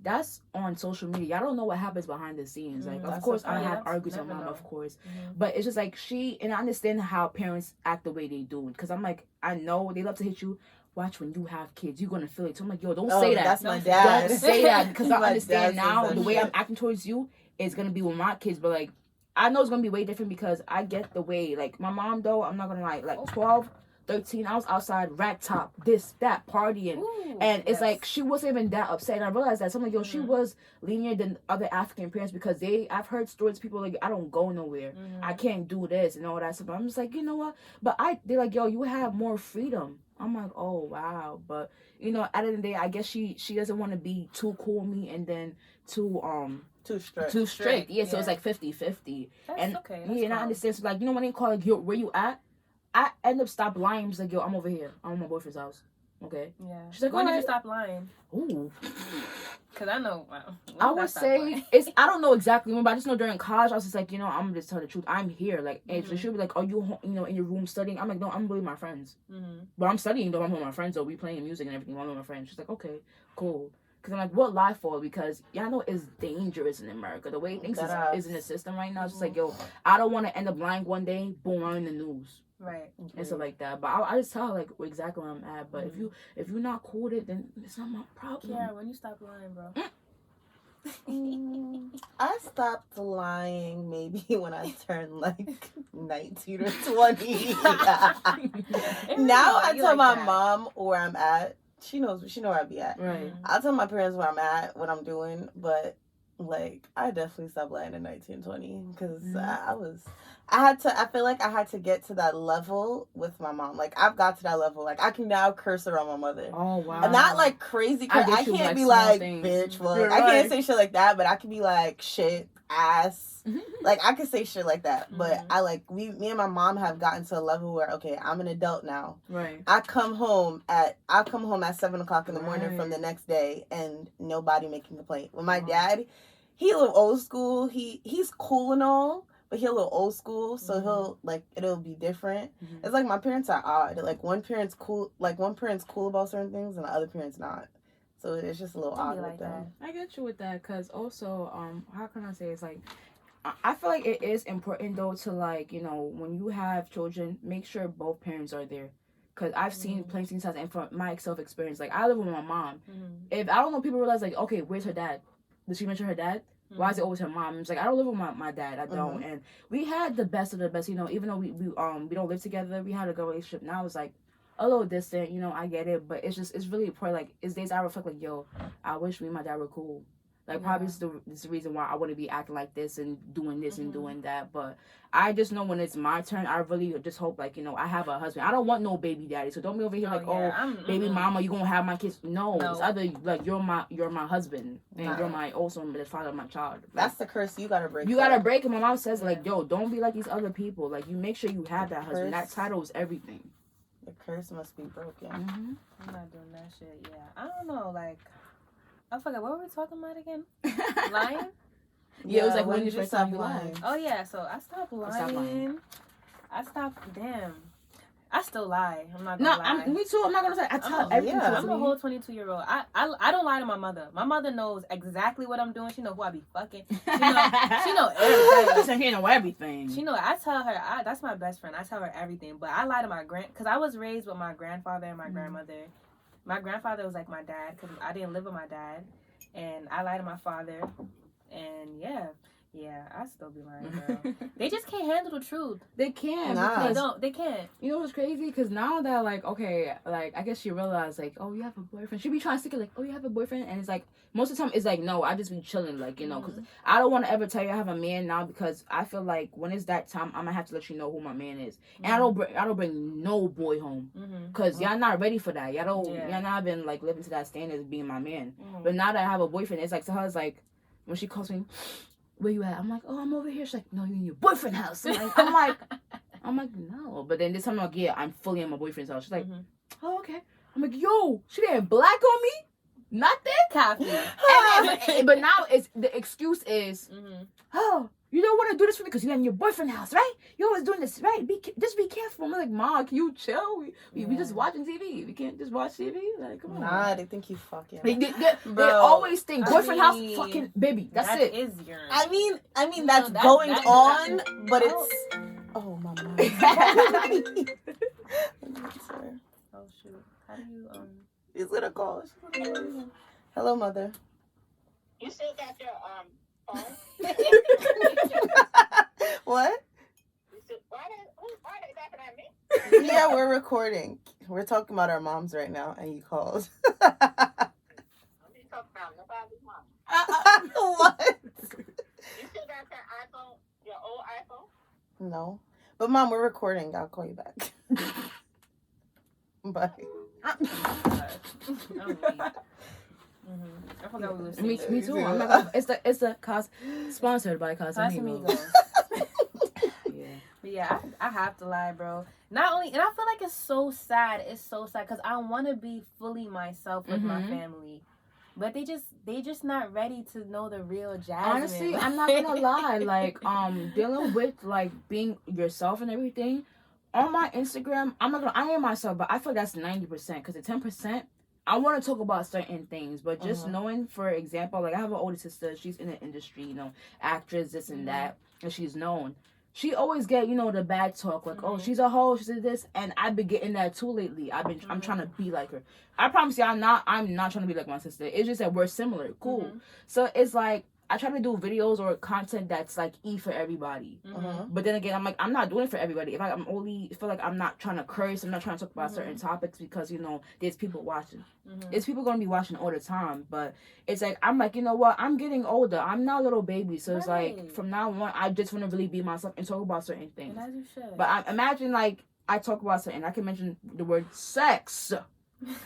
Speaker 3: that's on social media. Y'all don't know what happens behind the scenes. Like, of course, I have arguments with my mom, of course. But it's just like and I understand how parents act the way they do. Because I'm like, I know they love to hit you. Watch when you have kids. You're going to feel it. So I'm like, yo, don't say that.
Speaker 1: That's my dad.
Speaker 3: Don't say that. Because I understand now the way I'm acting towards you is going to be with my kids. But, like, I know it's going to be way different because I get the way. Like, my mom, though, I'm not going to lie. Like, 12, 13, I was outside, rack top, this, that, partying. And it's like, she wasn't even that upset. And I realized that. So I'm like, yo, she was lenient than other African parents because I've heard stories, people like, I don't go nowhere. I can't do this and all that stuff. But I'm just like, you know what? But they're like, yo, you have more freedom. I'm like, oh, wow. But, at the end of the day, I guess she doesn't want to be too cool with me and then too strict. Yeah, so it's like 50-50.
Speaker 2: That's okay. That's
Speaker 3: and I understand. So, like, when they call, like, yo, where you at? I end up stop lying. She's like, yo, I'm over here. I'm at my boyfriend's house. Okay.
Speaker 2: Yeah.
Speaker 3: She's like,
Speaker 2: when did you stop lying?
Speaker 3: Ooh.
Speaker 2: Cause I know.
Speaker 3: I would say I don't know exactly when, but I just know during college I was just like, I'm just telling the truth. I'm here. Like, and she'll be like, are you in your room studying? I'm like, no, I'm with my friends. But I'm studying though. I'm with my friends though. We playing music and everything. I'm with my friends. She's like, okay, cool. Because I'm like, what lie for? Because y'all know it's dangerous in America. The way things is in the system right now. It's just like, yo, I don't want to end up lying one day. Boom, I'm in the news.
Speaker 2: Right.
Speaker 3: And stuff like that. But I just tell her, like, exactly where I'm at. But if you're not cool with it, then it's not my problem.
Speaker 2: Yeah, when you stop lying, bro.
Speaker 1: I stopped lying maybe when I turned like 19 or 20. Now I tell my mom where I'm at. She knows where I be at.
Speaker 3: Right.
Speaker 1: I'll tell my parents where I'm at, what I'm doing, but like I definitely stopped lying at 19, 20 because I feel like I had to get to that level with my mom. Like, I've got to that level. Like, I can now curse around my mother.
Speaker 3: Oh, wow.
Speaker 1: And not, like, crazy curse. I can't be like, bitch, fuck. I can't say shit like that, but I can be like, shit, ass. Like, I can say shit like that. But I, like, me and my mom have gotten to a level where, okay, I'm an adult now.
Speaker 3: Right.
Speaker 1: I come home at 7 o'clock in the morning from the next day, and nobody making a complaint. With my dad, he a little old school. He's cool and all, but he a little old school, so he'll, like, it'll be different. It's like my parents are odd. Like, one parent's cool about certain things, and the other parent's not. So it's just a little odd with them.
Speaker 3: I get you with that, because also, how can I say, it's like, I feel like it is important, though, to, like, you know, when you have children, make sure both parents are there. Because I've seen plenty of times, and from my self-experience, like, I live with my mom. If I don't know, people realize, like, okay, where's her dad? Did she mention her dad? Why is it always her mom? It's like, I don't live with my dad. I don't. And we had the best of the best, you know, even though we don't live together, we had a good relationship. Now it's like a little distant, you know, I get it, but it's really important. Like, it's days I reflect, like, yo, I wish me and my dad were cool. Like, probably this is the reason why I wouldn't be acting like this and doing this and doing that. But I just know when it's my turn, I really just hope, like, you know, I have a husband. I don't want no baby daddy. So don't be over here baby mama, you gonna have my kids. No. It's either, like, you're my husband and you're my also the father of my child. Like,
Speaker 1: that's the curse you gotta break.
Speaker 3: You gotta break it. My mom says, like, yo, don't be like these other people. Like, you make sure you have that husband. That title is everything.
Speaker 1: The curse must be broken.
Speaker 2: I'm not doing that shit. Yeah, I don't know, like, I forgot, what were we talking about again? Lying?
Speaker 3: Yeah, it was like, when did you stop lying?
Speaker 2: Oh, yeah, so I stopped lying. I still lie. I'm not gonna lie.
Speaker 3: Me too. I'm not gonna say. I tell everything.
Speaker 2: I'm a whole 22-year-old. I don't lie to my mother. My mother knows exactly what I'm doing. She knows who I be fucking. She know everything.
Speaker 3: She know everything.
Speaker 2: She know. I tell her. That's my best friend. I tell her everything. But I lie to my because I was raised with my grandfather and my grandmother. My grandfather was like my dad because I didn't live with my dad, and I lie to my father, and yeah, I still be lying, girl. They just can't handle the truth.
Speaker 3: They can't.
Speaker 2: They can't.
Speaker 3: You know what's crazy? Because now that, like, okay, like, I guess she realized, like, oh, you have a boyfriend. She be trying to stick it, like, oh, you have a boyfriend? And it's like, most of the time, it's like, no, I just be chilling, like, you know, because I don't want to ever tell you I have a man now, because I feel like when it's that time, I'm going to have to let you know who my man is. And I don't bring no boy home, because y'all not ready for that. Y'all not been, like, living to that standard of being my man. But now that I have a boyfriend, it's like, to her, it's like, when she calls me, where you at? I'm like, oh, I'm over here. She's like, no, you're in your boyfriend's house. I'm like, no. But then this time I'm like, yeah, I'm fully in my boyfriend's house. She's like, oh, okay. I'm like, yo, she didn't black on me? Nothing?
Speaker 2: Copy.
Speaker 3: But now it's the excuse is, oh, you don't want to do this for me because you're in your boyfriend's house, right? You're always doing this, right? Just be careful. I'm like, Ma, can you chill? We just watching TV. We can't just watch TV. Like, come on.
Speaker 1: Nah, they think you fucking.
Speaker 3: They always think boyfriend house, fucking baby. That's it.
Speaker 2: Is your.
Speaker 1: I mean that's going on, but it's. Oh my God.
Speaker 2: Oh shoot! How do you
Speaker 1: Is it a call? Hello, mother.
Speaker 4: You still got your phone?
Speaker 1: What?
Speaker 4: Why they laughing at me?
Speaker 1: Yeah, we're recording. We're talking about our moms right now, and you called.
Speaker 4: I'm talking about nobody's mom.
Speaker 1: What?
Speaker 4: You still got your iPhone, your old iPhone?
Speaker 1: No. But Mom, we're recording. I'll call you back. Bye.
Speaker 2: I forgot we were
Speaker 3: me too. I'm not gonna, it's the cause sponsored by Casamigos.
Speaker 2: But yeah, I have to lie, bro. Not only, and I feel like it's so sad. It's so sad because I want to be fully myself with my family, but they just not ready to know the real Jasmine.
Speaker 3: Honestly, I'm not gonna lie. Like, dealing with like being yourself and everything on my Instagram, I am myself, but I feel that's 90% because the 10%. I want to talk about certain things, but just knowing, for example, like I have an older sister, she's in the industry, you know, actress, this and that, and she's known. She always get, you know, the bad talk, like, oh, she's a hoe, she's this, and I've been getting that too lately. I'm trying to be like her. I promise you, I'm not trying to be like my sister. It's just that we're similar, cool. So it's like, I try to do videos or content that's like for everybody.
Speaker 2: Mm-hmm.
Speaker 3: But then again, I'm like, I'm not doing it for everybody. If I'm only feel like I'm not trying to curse, I'm not trying to talk about certain topics because there's people watching. There's people gonna be watching all the time. But it's like I'm like, you know what? I'm getting older. I'm not a little baby, so it's like from now on, I just want to really be myself and talk about certain things.
Speaker 2: And as you should.
Speaker 3: But I imagine like I talk about something, I can mention the word sex.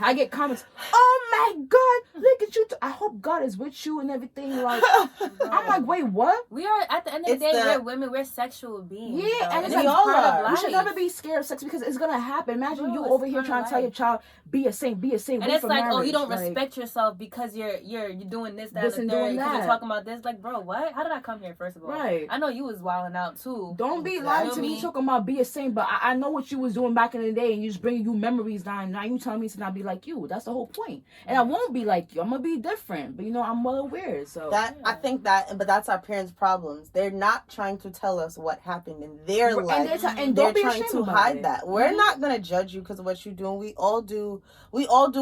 Speaker 3: I get comments, oh my God, look at you. I hope God is with you and everything. Like, I'm like, wait, what?
Speaker 2: We are, at the end of the day, we're women, we're sexual beings.
Speaker 3: Yeah,
Speaker 2: though.
Speaker 3: and it's
Speaker 2: like,
Speaker 3: all
Speaker 2: part of life.
Speaker 3: You should never be scared of sex because it's going to happen. Imagine you
Speaker 2: it's
Speaker 3: over here
Speaker 2: part
Speaker 3: trying
Speaker 2: of
Speaker 3: to tell your child, be a saint.
Speaker 2: And it's like,
Speaker 3: marriage.
Speaker 2: oh, you don't respect yourself because you're doing this, that,
Speaker 3: This
Speaker 2: and
Speaker 3: and
Speaker 2: the third,
Speaker 3: doing
Speaker 2: because you're
Speaker 3: that.
Speaker 2: talking about this. Like, bro, what? How did I come here, first of all?
Speaker 3: Right.
Speaker 2: I know you was wilding out, too.
Speaker 3: Don't be lying to me talking about be a saint, but I know what you was doing back in the day, and you just bringing you memories now, and now you telling me to not be like you. That's the whole point. And I won't be like you. I'm gonna be different, but I'm well aware. So
Speaker 1: I think but that's our parents' problems. They're not trying to tell us what happened in their life,
Speaker 3: and
Speaker 1: they're trying to hide that. We're not gonna judge you because of what you're doing. We all do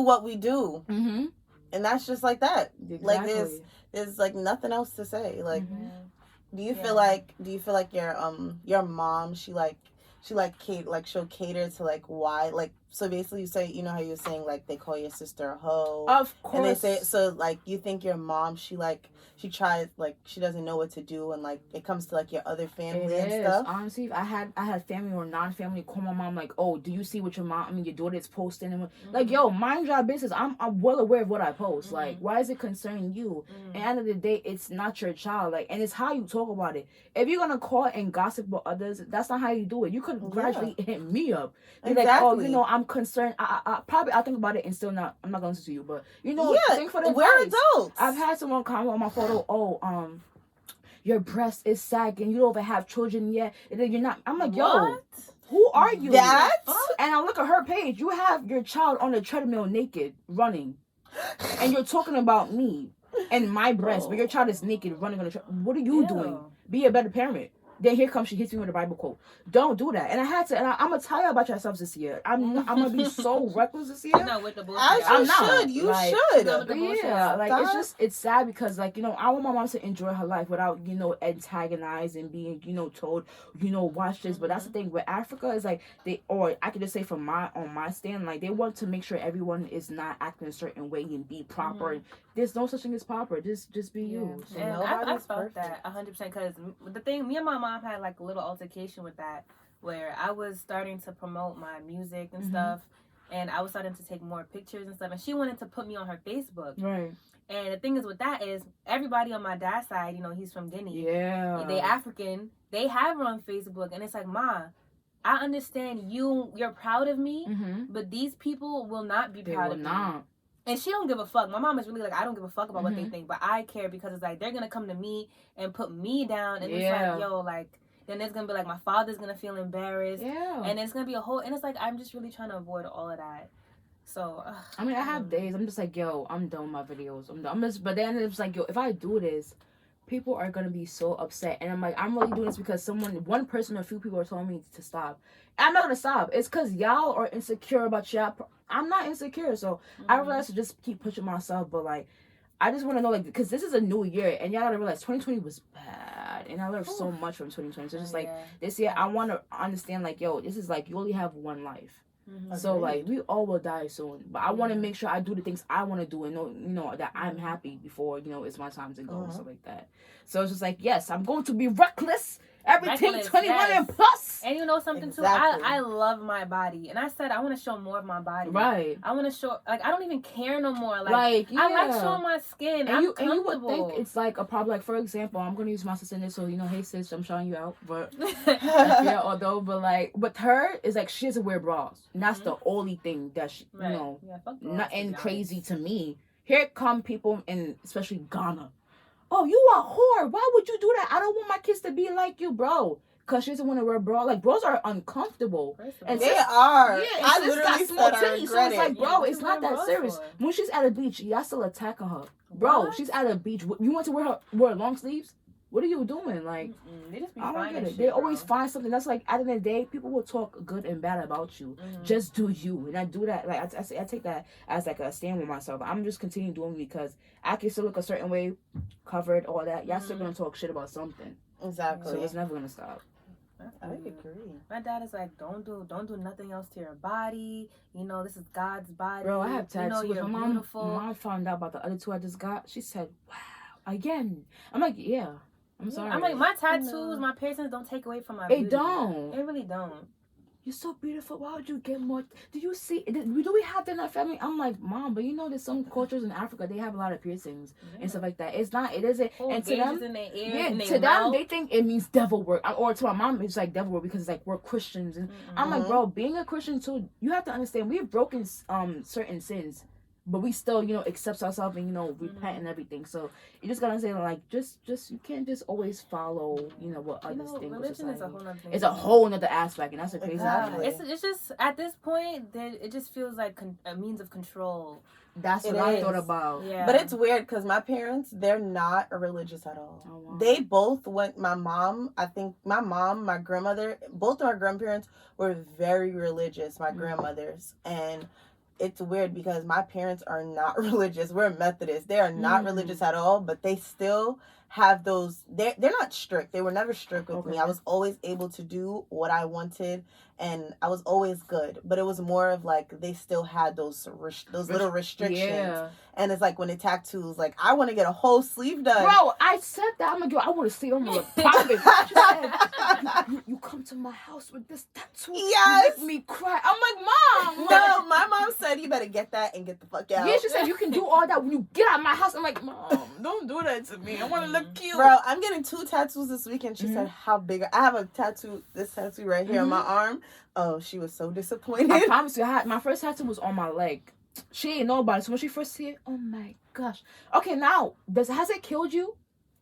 Speaker 1: what we do, and that's just like that.
Speaker 3: Exactly.
Speaker 1: Like there's like nothing else to say. Like, do you feel like your mom she'll cater to like why, like, so basically you say, how you're saying like they call your sister a hoe,
Speaker 3: of course,
Speaker 1: and they say, so like you think your mom she tries, like she doesn't know what to do, and like it comes to like your other family and stuff.
Speaker 3: Honestly, I had family or non-family call my mom like, oh, do you see what your daughter is posting? And like, yo, mind your business. I'm well aware of what I post. Like, why is it concerning you? And at the end of the day, it's not your child. Like, and it's how you talk about it. If you're gonna call and gossip about others, that's not how you do it. You could gradually hit me up. Be like, oh, I'm concerned. I'll think about it and still not. I'm not gonna listen to you, but think for the
Speaker 1: we're
Speaker 3: advice.
Speaker 1: adults.
Speaker 3: I've had someone comment on my photo. Oh, your breast is sagging. You don't even have children yet. And then you're not. I'm like, yo, who are you?
Speaker 1: That?
Speaker 3: And I look at her page. You have your child on the treadmill naked, running, and you're talking about me and my breast, but your child is naked, running on the treadmill. What are you doing? Be a better parent. Then here comes she hits me with a Bible quote. Don't do that. And I had to. And I'm gonna tell you about yourselves this year. I'm gonna be so reckless this year.
Speaker 2: No, with the bullshit.
Speaker 1: I'm not. You should.
Speaker 3: Yeah, like it's sad because like I want my mom to enjoy her life without antagonized and being told watch this. But that's the thing with Africa is like I could just say from my stand, like they want to make sure everyone is not acting a certain way and be proper. There's no such thing as proper. Just be you.
Speaker 2: So and I felt that 100% because the thing, me and my mom had like a little altercation with that, where I was starting to promote my music and stuff, and I was starting to take more pictures and stuff, and she wanted to put me on her Facebook.
Speaker 3: Right.
Speaker 2: And the thing is with that is everybody on my dad's side, he's from Guinea.
Speaker 3: Yeah.
Speaker 2: They African. They have her on Facebook, and it's like, Ma, I understand you're proud of me, but these people will not be proud of me. And she don't give a fuck. My mom is really like, I don't give a fuck about what they think, but I care because it's like they're gonna come to me and put me down, and it's like, yo, like then it's gonna be like my father's gonna feel embarrassed, and it's gonna be a whole, and it's like I'm just really trying to avoid all of that. So
Speaker 3: I have days I'm just like, yo, I'm done with my videos. But then it's like, yo, if I do this, people are gonna be so upset, and I'm like, I'm really doing this because one person or a few people are telling me to stop. And I'm not gonna stop. It's because y'all are insecure about y'all. I'm not insecure, so I realize to just keep pushing myself. But like, I just want to know, like, because this is a new year, and y'all gotta realize 2020 was bad, and I learned so much from 2020. So just like this year, I want to understand, like, yo, this is like you only have one life. So like we all will die soon, but I want to make sure I do the things I want to do and know that I'm happy before it's my time to go and stuff like that. So it's just like, yes, I'm going to be reckless. Everything 21 and plus.
Speaker 2: And you know something too? I love my body. And I said I want to show more of my body.
Speaker 3: Right.
Speaker 2: I want to show, like, I don't even care no more. Like
Speaker 3: yeah.
Speaker 2: I like showing my skin. I'm comfortable.
Speaker 3: And you would think it's like a problem. Like, for example, I'm going to use my sister in this. So, hey, sis, I'm showing you out. But, but like, with her, it's like she doesn't wear bras. And that's the only thing that she, nothing crazy to me. Here come people, and especially Ghana. Oh, you a whore. Why would you do that? I don't want my kids to be like you, bro. Because she doesn't want to wear bra. Like, bras are uncomfortable.
Speaker 1: And they are.
Speaker 3: Yeah, I literally small titties. So it's like, bro, it's not that serious. When she's at a beach, y'all still attacking her. Bro, she's at a beach. You want to wear long sleeves? what are you doing? Like,
Speaker 2: they just be
Speaker 3: I don't
Speaker 2: finding
Speaker 3: get it.
Speaker 2: shit,
Speaker 3: They always
Speaker 2: bro.
Speaker 3: find something. That's like, at the end of the day, people will talk good and bad about you. Just do you. And I do that. Like, I take that as like a stand with myself. I'm just continuing doing it because I can still look a certain way, covered, all that. Y'all still gonna talk shit about something.
Speaker 1: Exactly.
Speaker 3: So it's never gonna stop.
Speaker 1: I agree.
Speaker 2: My dad is like, don't do nothing else to your body. You know, this is God's body.
Speaker 3: Bro, I have tattoos.
Speaker 2: You know, you're
Speaker 3: my
Speaker 2: beautiful.
Speaker 3: mom found out about the other two I just got. She said, wow, again. I'm like, yeah. I'm sorry.
Speaker 2: I'm like, my tattoos, my piercings don't take away from my beauty.
Speaker 3: They don't.
Speaker 2: They really don't.
Speaker 3: You're so beautiful. Why would you get more? Do you see? Do we have that in our family? I'm like, Mom, but you know, there's some cultures in Africa, they have a lot of piercings and stuff like that. It isn't. And to them,
Speaker 2: in their ears, in
Speaker 3: to
Speaker 2: their
Speaker 3: them,
Speaker 2: mouth.
Speaker 3: they think it means devil work. Or to my mom, it's like devil work because it's like we're Christians. And I'm like, bro, being a Christian too, you have to understand we've broken certain sins, but we still, you know, accept ourselves and, you know, repent and everything. So you just gotta say, like, just you can't just always follow, you know, what others think.
Speaker 2: Religion is a whole nother thing.
Speaker 3: It's a whole nother aspect, and that's a crazy
Speaker 1: Exactly.
Speaker 3: thing.
Speaker 2: It's just at this point, it just feels like a means of control.
Speaker 3: That's what
Speaker 1: It
Speaker 3: I
Speaker 1: is.
Speaker 3: thought about.
Speaker 2: Yeah,
Speaker 1: But it's weird because my parents, they're not religious at all.
Speaker 3: Oh, wow.
Speaker 1: They both went, my mom, my grandmother, both of our grandparents were very religious, my grandmothers. And it's weird because my parents are not religious. We're Methodist. They are not religious at all, but they still have those, they're not strict. They were never strict with me. I was always able to do what I wanted, and I was always good. But it was more of like they still had those little restrictions.
Speaker 3: Yeah.
Speaker 1: And it's like when they tattoos, like I want to get a whole sleeve done.
Speaker 3: Bro, I said that. I'm like, yo, I want to see them look popping. She said, you come to my house with this tattoo.
Speaker 1: Yes.
Speaker 3: You make me cry. I'm like, Mom.
Speaker 1: No, my mom said you better get that and get the fuck out.
Speaker 3: Yeah, she said you can do all that when you get out of my house. I'm like, Mom, don't do that to me. I want to look cute.
Speaker 1: Bro, I'm getting 2 tattoos this weekend. She said how big. I have a tattoo, this tattoo right here on my arm. Oh, she was so disappointed.
Speaker 3: I promise you, my first tattoo was on my leg. She ain't know about it. So when she first see it, oh my gosh. Okay, now, has it killed you?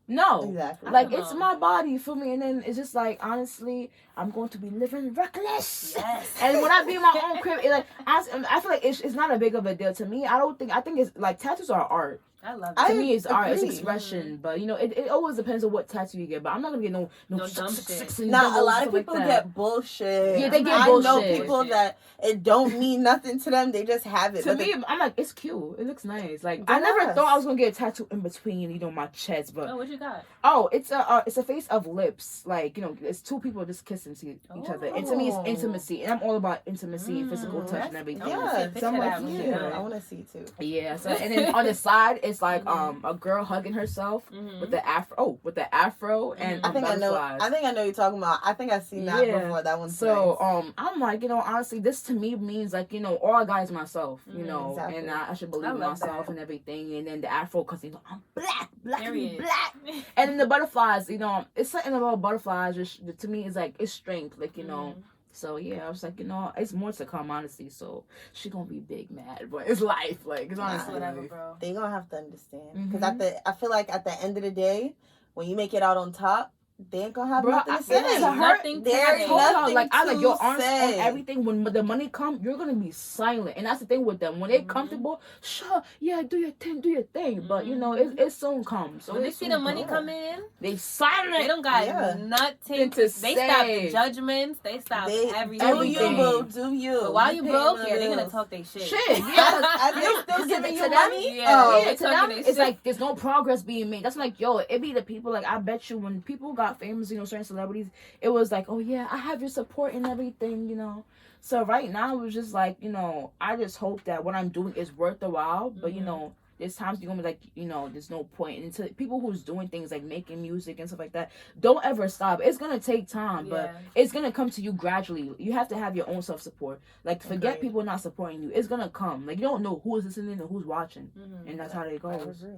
Speaker 3: No.
Speaker 1: Exactly.
Speaker 3: Like, it's my body, for me. And then it's just like, honestly, I'm going to be living reckless.
Speaker 2: Yes.
Speaker 3: And when I be in my own crib, I feel like it's not a big of a deal to me. I think it's like, tattoos are art.
Speaker 2: I love
Speaker 3: To
Speaker 2: it.
Speaker 3: me, it's art. It's
Speaker 1: agree.
Speaker 3: expression. But, you know, it always depends on what tattoo you get. But I'm not going to get no
Speaker 2: dumb shit.
Speaker 1: Now, a lot of people get bullshit.
Speaker 3: Yeah, they get
Speaker 1: I know
Speaker 3: bullshit.
Speaker 1: people that it don't mean nothing to them. They just have it.
Speaker 3: To
Speaker 1: But
Speaker 3: me, I'm like, it's cute. It looks nice. Like,
Speaker 1: Yes.
Speaker 3: I never thought I was gonna get a tattoo in between, you know, my chest. But
Speaker 2: Oh, what you got?
Speaker 3: it's a face of lips. Like, you know, it's two people just kissing to each other. And to me, it's intimacy, and I'm all about intimacy and physical touch and everything.
Speaker 1: yeah,
Speaker 3: So I'm like,
Speaker 2: Picture that.
Speaker 3: yeah.
Speaker 1: I want to see too.
Speaker 3: Yeah. So and then on the side, it's like a girl hugging herself with the afro and
Speaker 1: I think I know.
Speaker 3: butterflies.
Speaker 1: I think I know you're talking about. I think I've seen that before. That one's
Speaker 3: So
Speaker 1: nice.
Speaker 3: I'm like, you know, honestly, this to me means like, you know, all I got is myself, you know,
Speaker 1: exactly.
Speaker 3: and I should believe
Speaker 2: I
Speaker 3: in
Speaker 2: love
Speaker 3: myself
Speaker 2: that.
Speaker 3: and everything. And then the afro, because, you know, I'm black and
Speaker 2: Period.
Speaker 3: black. And then the butterflies, you know, it's something about butterflies, just to me, is like, it's strength, like, you know. So yeah, I was like, you know, it's more to come, honestly. So she gonna be big mad, but it's life, like, it's honestly
Speaker 2: Whatever,
Speaker 3: life.
Speaker 2: bro.
Speaker 1: They gonna have to understand because I feel like at the end of the day, when you make it out on top, they ain't gonna have
Speaker 3: Bro,
Speaker 1: nothing
Speaker 3: I
Speaker 1: to
Speaker 3: said
Speaker 1: say.
Speaker 3: to her,
Speaker 2: Nothing to
Speaker 1: There's
Speaker 2: say.
Speaker 3: told her,
Speaker 1: nothing
Speaker 3: like, I like your
Speaker 1: to
Speaker 3: arms
Speaker 1: say.
Speaker 3: and everything. When the money come, you're gonna be silent, and that's the thing with them. When they're comfortable, sure, yeah, do your thing. But you know, it soon comes. So
Speaker 2: When they see the money come in,
Speaker 3: they silent.
Speaker 2: they don't got
Speaker 1: Yeah.
Speaker 2: nothing
Speaker 3: To
Speaker 2: They
Speaker 3: say.
Speaker 2: stop the judgments. They stop everything.
Speaker 1: Do you, boo? Do you?
Speaker 2: But while you
Speaker 1: paying
Speaker 2: broke,
Speaker 1: the
Speaker 2: yeah, they're gonna
Speaker 1: bills.
Speaker 2: talk their shit.
Speaker 3: Shit, yeah.
Speaker 1: Are they still
Speaker 3: Because
Speaker 1: giving
Speaker 3: to
Speaker 1: you
Speaker 3: them,
Speaker 1: money?
Speaker 2: Yeah.
Speaker 1: Oh.
Speaker 3: Yeah, to them,
Speaker 2: talking
Speaker 3: it's
Speaker 2: this
Speaker 3: like there's no progress being made. That's like, yo, it be the people, like, I bet you when people got famous, you know, certain celebrities, it was like, oh yeah, I have your support and everything, you know. So right now, it was just like, you know, I just hope that what I'm doing is worth the while. But, you know, there's times you're gonna be like, you know, there's no point. And to people who's doing things like making music and stuff like that, don't ever stop. It's gonna take time, but it's gonna come to you gradually. You have to have your own self-support. Like, forget
Speaker 1: Agreed.
Speaker 3: people not supporting you. It's gonna come. Like, you don't know who is listening and who's watching. And that's how it
Speaker 1: I
Speaker 3: goes.
Speaker 1: agree.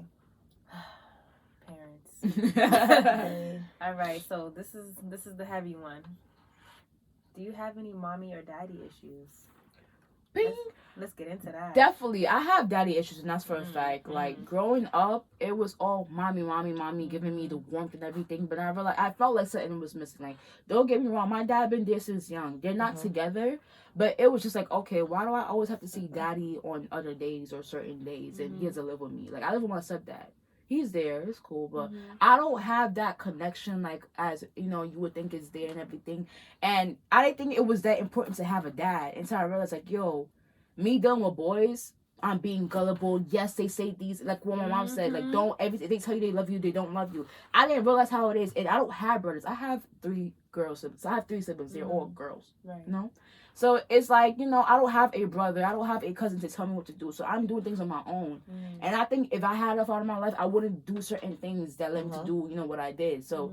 Speaker 2: Parents. All right, so this is the heavy one. Do you have any mommy or daddy issues?
Speaker 3: Bing.
Speaker 2: Let's get into that.
Speaker 3: Definitely, I have daddy issues, and that's for a fact. Like, growing up, it was all mommy, giving me the warmth and everything. But I felt like something was missing. Like, don't get me wrong, my dad been there since young. They're not together, but it was just like, okay, why do I always have to see daddy on other days or certain days, and he has to live with me? Like, I live with my stepdad. he's there. It's cool, but
Speaker 2: Mhm.
Speaker 3: I don't have that connection like as you know you would think is there and everything. And I didn't think it was that important to have a dad until I realized like, yo, me dealing with boys, I'm being gullible. Yes, they say these like what my mom said, like don't everything they tell you they love you, they don't love you. I didn't realize how it is, and I don't have brothers. I have 3 girl siblings. I have 3 siblings. They're all girls.
Speaker 2: Right.
Speaker 3: You know? So it's like, you know, I don't have a brother. I don't have a cousin to tell me what to do. So I'm doing things on my own. And I think if I had a father in my life, I wouldn't do certain things that led me to do, you know, what I did. So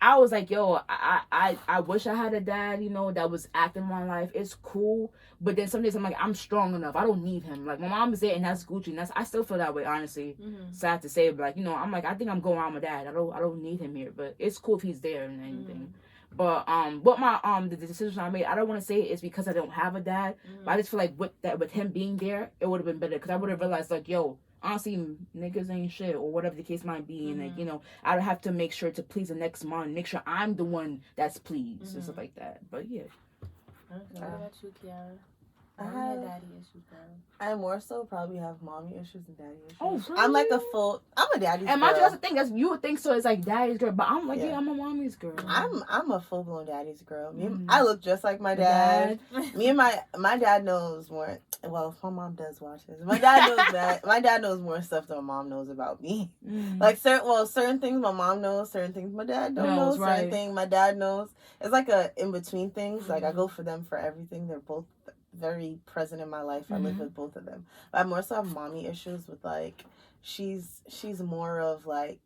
Speaker 3: I was like, yo, I wish I had a dad, you know, that was active in my life. It's cool. But then some days I'm like, I'm strong enough. I don't need him. Like, my mom is there and that's Gucci. And I still feel that way, honestly. Sad to say, but like, you know, I'm like, I think I'm going around my dad. I don't need him here. But it's cool if he's there and anything. But what my the decision I made, I don't want to say it's because I don't have a dad, but I just feel like with him being there, it would have been better because I would have realized like, yo, honestly, niggas ain't shit or whatever the case might be, and like, you know, I would have to make sure to please the next month, make sure I'm the one that's pleased and stuff like that. But yeah.
Speaker 2: Okay. What about you, Kiara?
Speaker 1: I
Speaker 2: Mommy
Speaker 1: have
Speaker 2: and daddy issues, girl.
Speaker 1: I more so probably have mommy issues and daddy issues.
Speaker 3: Oh,
Speaker 1: I'm like I'm a daddy's
Speaker 3: and
Speaker 1: girl.
Speaker 3: mind you, that's the thing. That's you would think so. It's like daddy's girl, but I'm like, yeah, I'm a mommy's girl.
Speaker 1: I'm a full blown daddy's girl. I look just like my dad. Me and my dad knows more. Well, if my mom does watch this, my dad knows that. My dad knows more stuff than my mom knows about me. Like certain things my mom knows, certain things my dad don't know. Certain things my dad knows. It's like a in between things. Like I go for them for everything. They're both very present in my life. I live with both of them. But I more so have mommy issues with like she's more of like,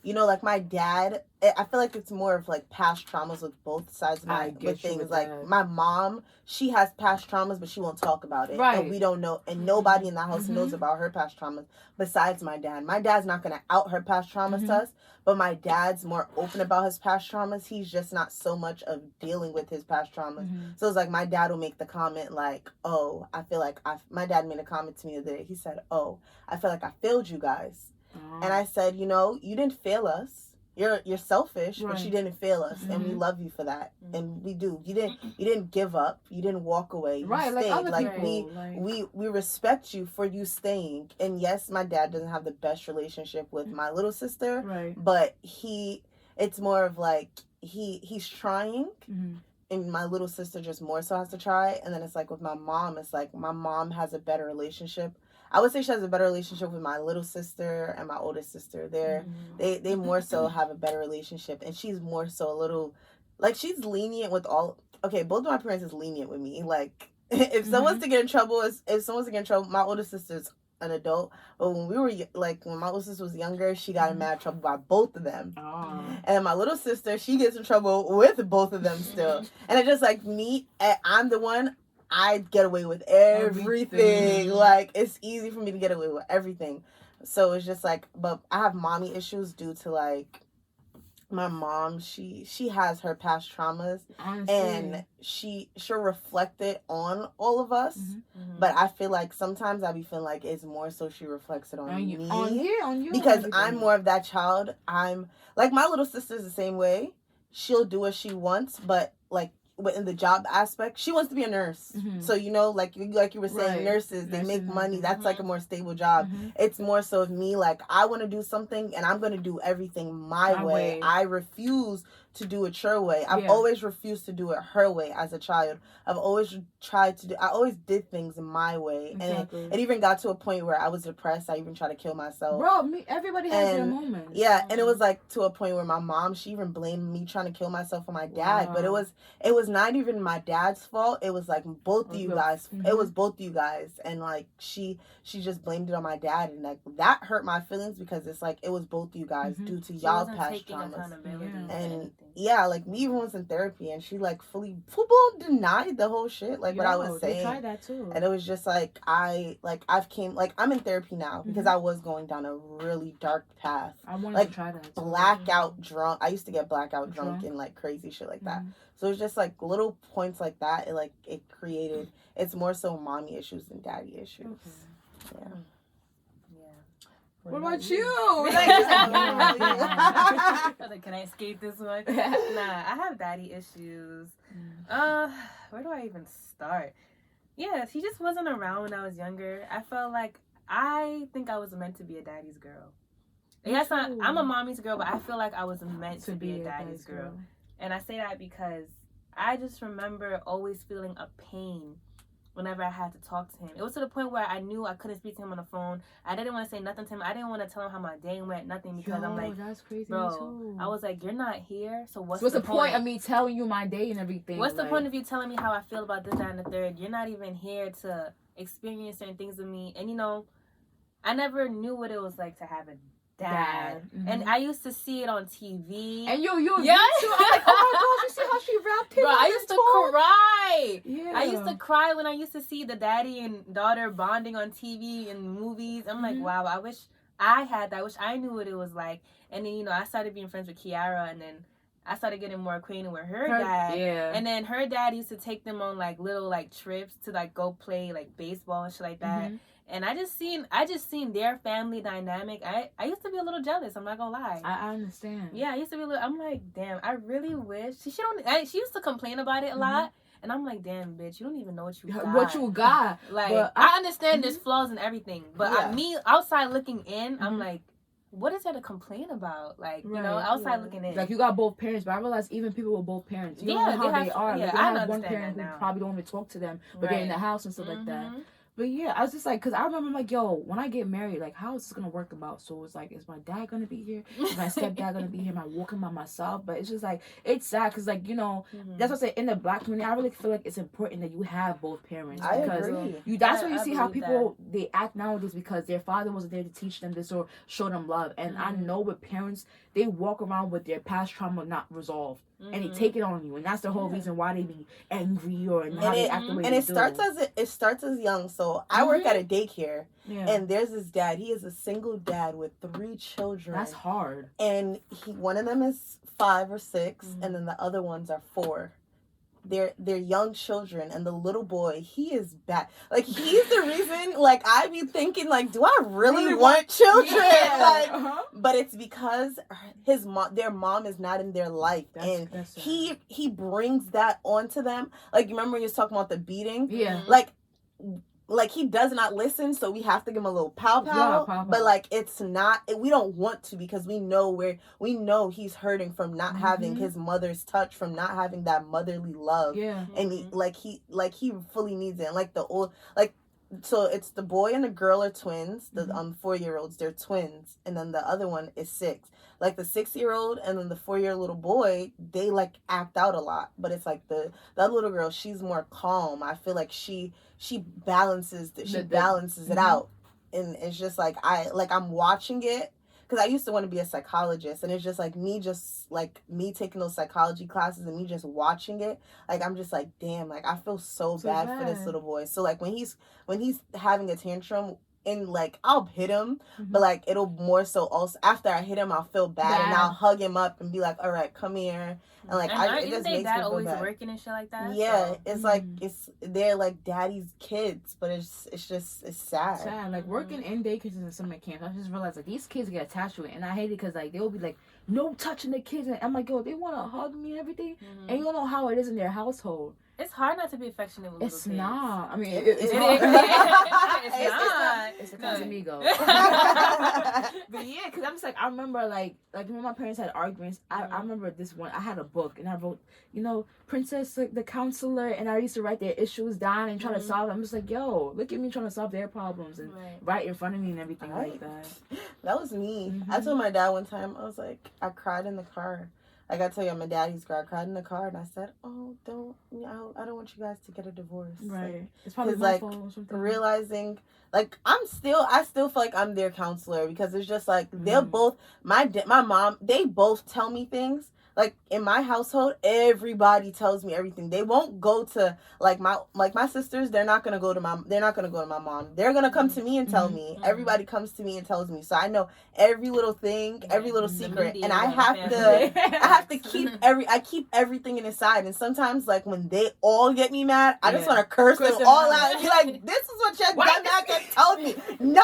Speaker 1: you know, like my dad, I feel like it's more of like past traumas with both sides of my with things with like that. My mom, she has past traumas but she won't talk about it, and we don't know, and nobody in the house knows about her past traumas besides my dad. My dad's not going to out her past traumas to us, but my dad's more open about his past traumas. He's just not so much of dealing with his past traumas. So it's like my dad will make the comment like, oh, I feel like my dad made a comment to me the other day. He said, oh, I feel like I failed you guys. And I said, you know, you didn't fail us. You're selfish, but you didn't fail us, and we love you for that. And we do. You didn't give up. You didn't walk away. You stayed.
Speaker 3: Like other
Speaker 1: like
Speaker 3: people.
Speaker 1: we respect you for you staying. And yes, my dad doesn't have the best relationship with my little sister, but it's more of like he's trying. And my little sister just more so has to try. And then it's like with my mom, it's like my mom has a better relationship. I would say she has a better relationship with my little sister and my oldest sister. They more so have a better relationship, and she's more so a little, like, she's lenient with all. Okay, both of my parents is lenient with me. Like, if someone's to get in trouble, my oldest sister's an adult, but when my little sister was younger, she got in mad trouble by both of them. And my little sister, she gets in trouble with both of them still. And it's just like me, I'm the one. I get away with everything. Like, it's easy for me to get away with everything. So it's just like, but I have mommy issues due to like my mom. She has her past traumas, and she'll reflect it on all of us. But I feel like sometimes I be feeling like it's more so she reflects it on me. On you, because I'm more of that child. I'm like, my little sister's the same way. She'll do what she wants, but like, in the job aspect, she wants to be a nurse. So, you know, like you were saying, nurses, they make money. That's like a more stable job. It's more so of me, like, I want to do something and I'm going to do everything my way. I refuse to do it your way. I've always refused to do it her way as a child. I've always I always did things my way. And it even got to a point where I was depressed. I even tried to kill myself.
Speaker 3: Bro, everybody has their moments.
Speaker 1: Yeah, and it was like to a point where my mom, she even blamed me trying to kill myself for my dad. But it was not even my dad's fault. It was like both of you guys. It was both of you guys. And like she just blamed it on my dad, and like that hurt my feelings because it's like it was both of you guys due to y'all's past traumas. And yeah, like we even was in therapy, and she like full blown denied the whole shit, like what I was saying.
Speaker 3: They tried that too.
Speaker 1: And it was just like I'm in therapy now because I was going down a really dark path.
Speaker 3: I wanted
Speaker 1: like
Speaker 3: to try that too.
Speaker 1: Blackout drunk. I used to get blackout drunk and like crazy shit like that. So it's just like little points like that. It's more so mommy issues than daddy issues. Yeah.
Speaker 3: What about you?
Speaker 2: Can I escape this one? Nah, I have daddy issues. Where do I even start? Yeah, he just wasn't around when I was younger. I felt like I think I was meant to be a daddy's girl. Yes, I'm a mommy's girl, but I feel like I was meant to be a daddy's girl.
Speaker 3: girl.
Speaker 2: And I say that because I just remember always feeling a pain whenever I had to talk to him. It was to the point where I knew I couldn't speak to him on the phone. I didn't want to say nothing to him. I didn't want to tell him how my day went, nothing, because I'm like,
Speaker 3: that's crazy,
Speaker 2: bro, I was like, you're not here, so what's
Speaker 3: the
Speaker 2: the
Speaker 3: point of me telling you my day and everything?
Speaker 2: What's the point of you telling me how I feel about this, that, and the third? You're not even here to experience certain things with me. And, you know, I never knew what it was like to have a dad.
Speaker 3: Mm-hmm.
Speaker 2: And I used to see it on TV.
Speaker 3: And you
Speaker 2: yeah.
Speaker 3: too. I'm like, oh my gosh, you see how she wrapped him?
Speaker 2: Bro, I used to cry.
Speaker 3: Yeah.
Speaker 2: I used to cry when I used to see the daddy and daughter bonding on TV and movies. I'm like, wow, I wish I had that. I wish I knew what it was like. And then, you know, I started being friends with Kiara, and then I started getting more acquainted with her dad.
Speaker 3: Yeah.
Speaker 2: And then her dad used to take them on like little like trips to like go play like baseball and shit like that. And I just seen their family dynamic. I used to be a little jealous. I'm not gonna lie.
Speaker 3: I understand.
Speaker 2: Yeah, I used to be a little. I'm like, damn. I really wish she used to complain about it a lot, and I'm like, damn, bitch, you don't even know what you got.
Speaker 3: What you got?
Speaker 2: Like,
Speaker 3: but
Speaker 2: I understand there's flaws in everything, but me outside looking in, I'm like, what is there to complain about? Like, you know, outside looking in.
Speaker 3: Like, you got both parents, but I realize even people with both parents, you don't know how they are.
Speaker 2: Yeah,
Speaker 3: like, they
Speaker 2: I
Speaker 3: have one
Speaker 2: understand
Speaker 3: parent
Speaker 2: that
Speaker 3: who
Speaker 2: now.
Speaker 3: probably don't even talk to them, but they're in the house and stuff like that. But yeah, I was just like, because I remember, like, yo, when I get married, like, how is this going to work about? So it's like, is my dad going to be here? Is my stepdad going to be here? Am I walking by myself? But it's just like, it's sad because, like, you know, that's what I say, in the Black community, I really feel like it's important that you have both parents.
Speaker 1: I
Speaker 3: Because
Speaker 1: agree.
Speaker 3: That's why you see how people, they act nowadays because their father wasn't there to teach them this or show them love. And I know with parents, they walk around with their past trauma not resolved. And they take it on you, and that's the whole reason why they be angry or how they act the way they do.
Speaker 1: And it starts as young. So I work at a daycare,
Speaker 3: Yeah.
Speaker 1: and there's this dad. He is a single dad with 3 children.
Speaker 3: That's hard.
Speaker 1: And one of them is 5 or 6, and then the other ones are 4. They're young children, and the little boy, he is bad. Like, he's the reason. Like, I be thinking, like, do I really want children?
Speaker 3: Yeah.
Speaker 1: Like, but it's because their mom is not in their life, and he brings that onto them. Like, you remember when you was talking about the beating?
Speaker 3: Yeah.
Speaker 1: Like he does not listen, so we have to give him a little pow. But like, it's not. We don't want to, because we know he's hurting from not having his mother's touch, from not having that motherly love.
Speaker 3: Yeah.
Speaker 1: And he fully needs it. And like the old, like, so it's the boy and the girl are twins. The 4-year-olds, they're twins, and then the other one is 6. Like, the 6-year-old and then the 4-year little boy, they like act out a lot. But it's like the other little girl, she's more calm. I feel like she balances it out, and it's just like I'm watching it, because I used to want to be a psychologist, and it's just like me taking those psychology classes and me just watching it. Like, I'm just like, damn, like, I feel so bad for this little boy. So like, when he's having a tantrum, and like, I'll hit him, but like, it'll more so also after I hit him, I'll feel bad. And I'll hug him up and be like, all right, come here. And like, it just makes me feel
Speaker 2: always
Speaker 1: bad.
Speaker 2: Working and shit like that.
Speaker 1: Yeah, so. It's like they're like daddy's kids, but it's sad.
Speaker 3: Sad. Like, working in daycares and summer camps, I just realized like these kids get attached to it, and I hate it because like they'll be like, no touching the kids, and I'm like, yo, they want to hug me and everything, and you don't know how it is in their household.
Speaker 2: It's hard not to be affectionate with little kids.
Speaker 3: It's not. I mean,
Speaker 2: it's
Speaker 3: not. It's a Casamigo. But yeah, because I'm just like, I remember like when my parents had arguments, I remember this one. I had a book, and I wrote, you know, Princess, like, the counselor, and I used to write their issues down and try to solve them. I'm just like, yo, look at me trying to solve their problems and right in front of me and everything like that.
Speaker 1: That was me. I told my dad one time, I was like, I cried in the car. Like, I tell you, my daddy's girl, I cried in the car, and I said, oh, I don't want you guys to get a divorce.
Speaker 3: Right.
Speaker 1: Like,
Speaker 3: it's probably my fault or something.
Speaker 1: Realizing, like, I still feel like I'm their counselor, because it's just like, they'll both, my mom, they both tell me things. Like, in my household, everybody tells me everything. They won't go to my sisters. They're not gonna go to my mom. They're gonna come to me and tell me. Everybody comes to me and tells me. So I know every little thing, every little secret, and I have to keep everything inside. And sometimes, like, when they all get me mad, I just want to curse them all out and be like, "This is what your dumbass told me." No.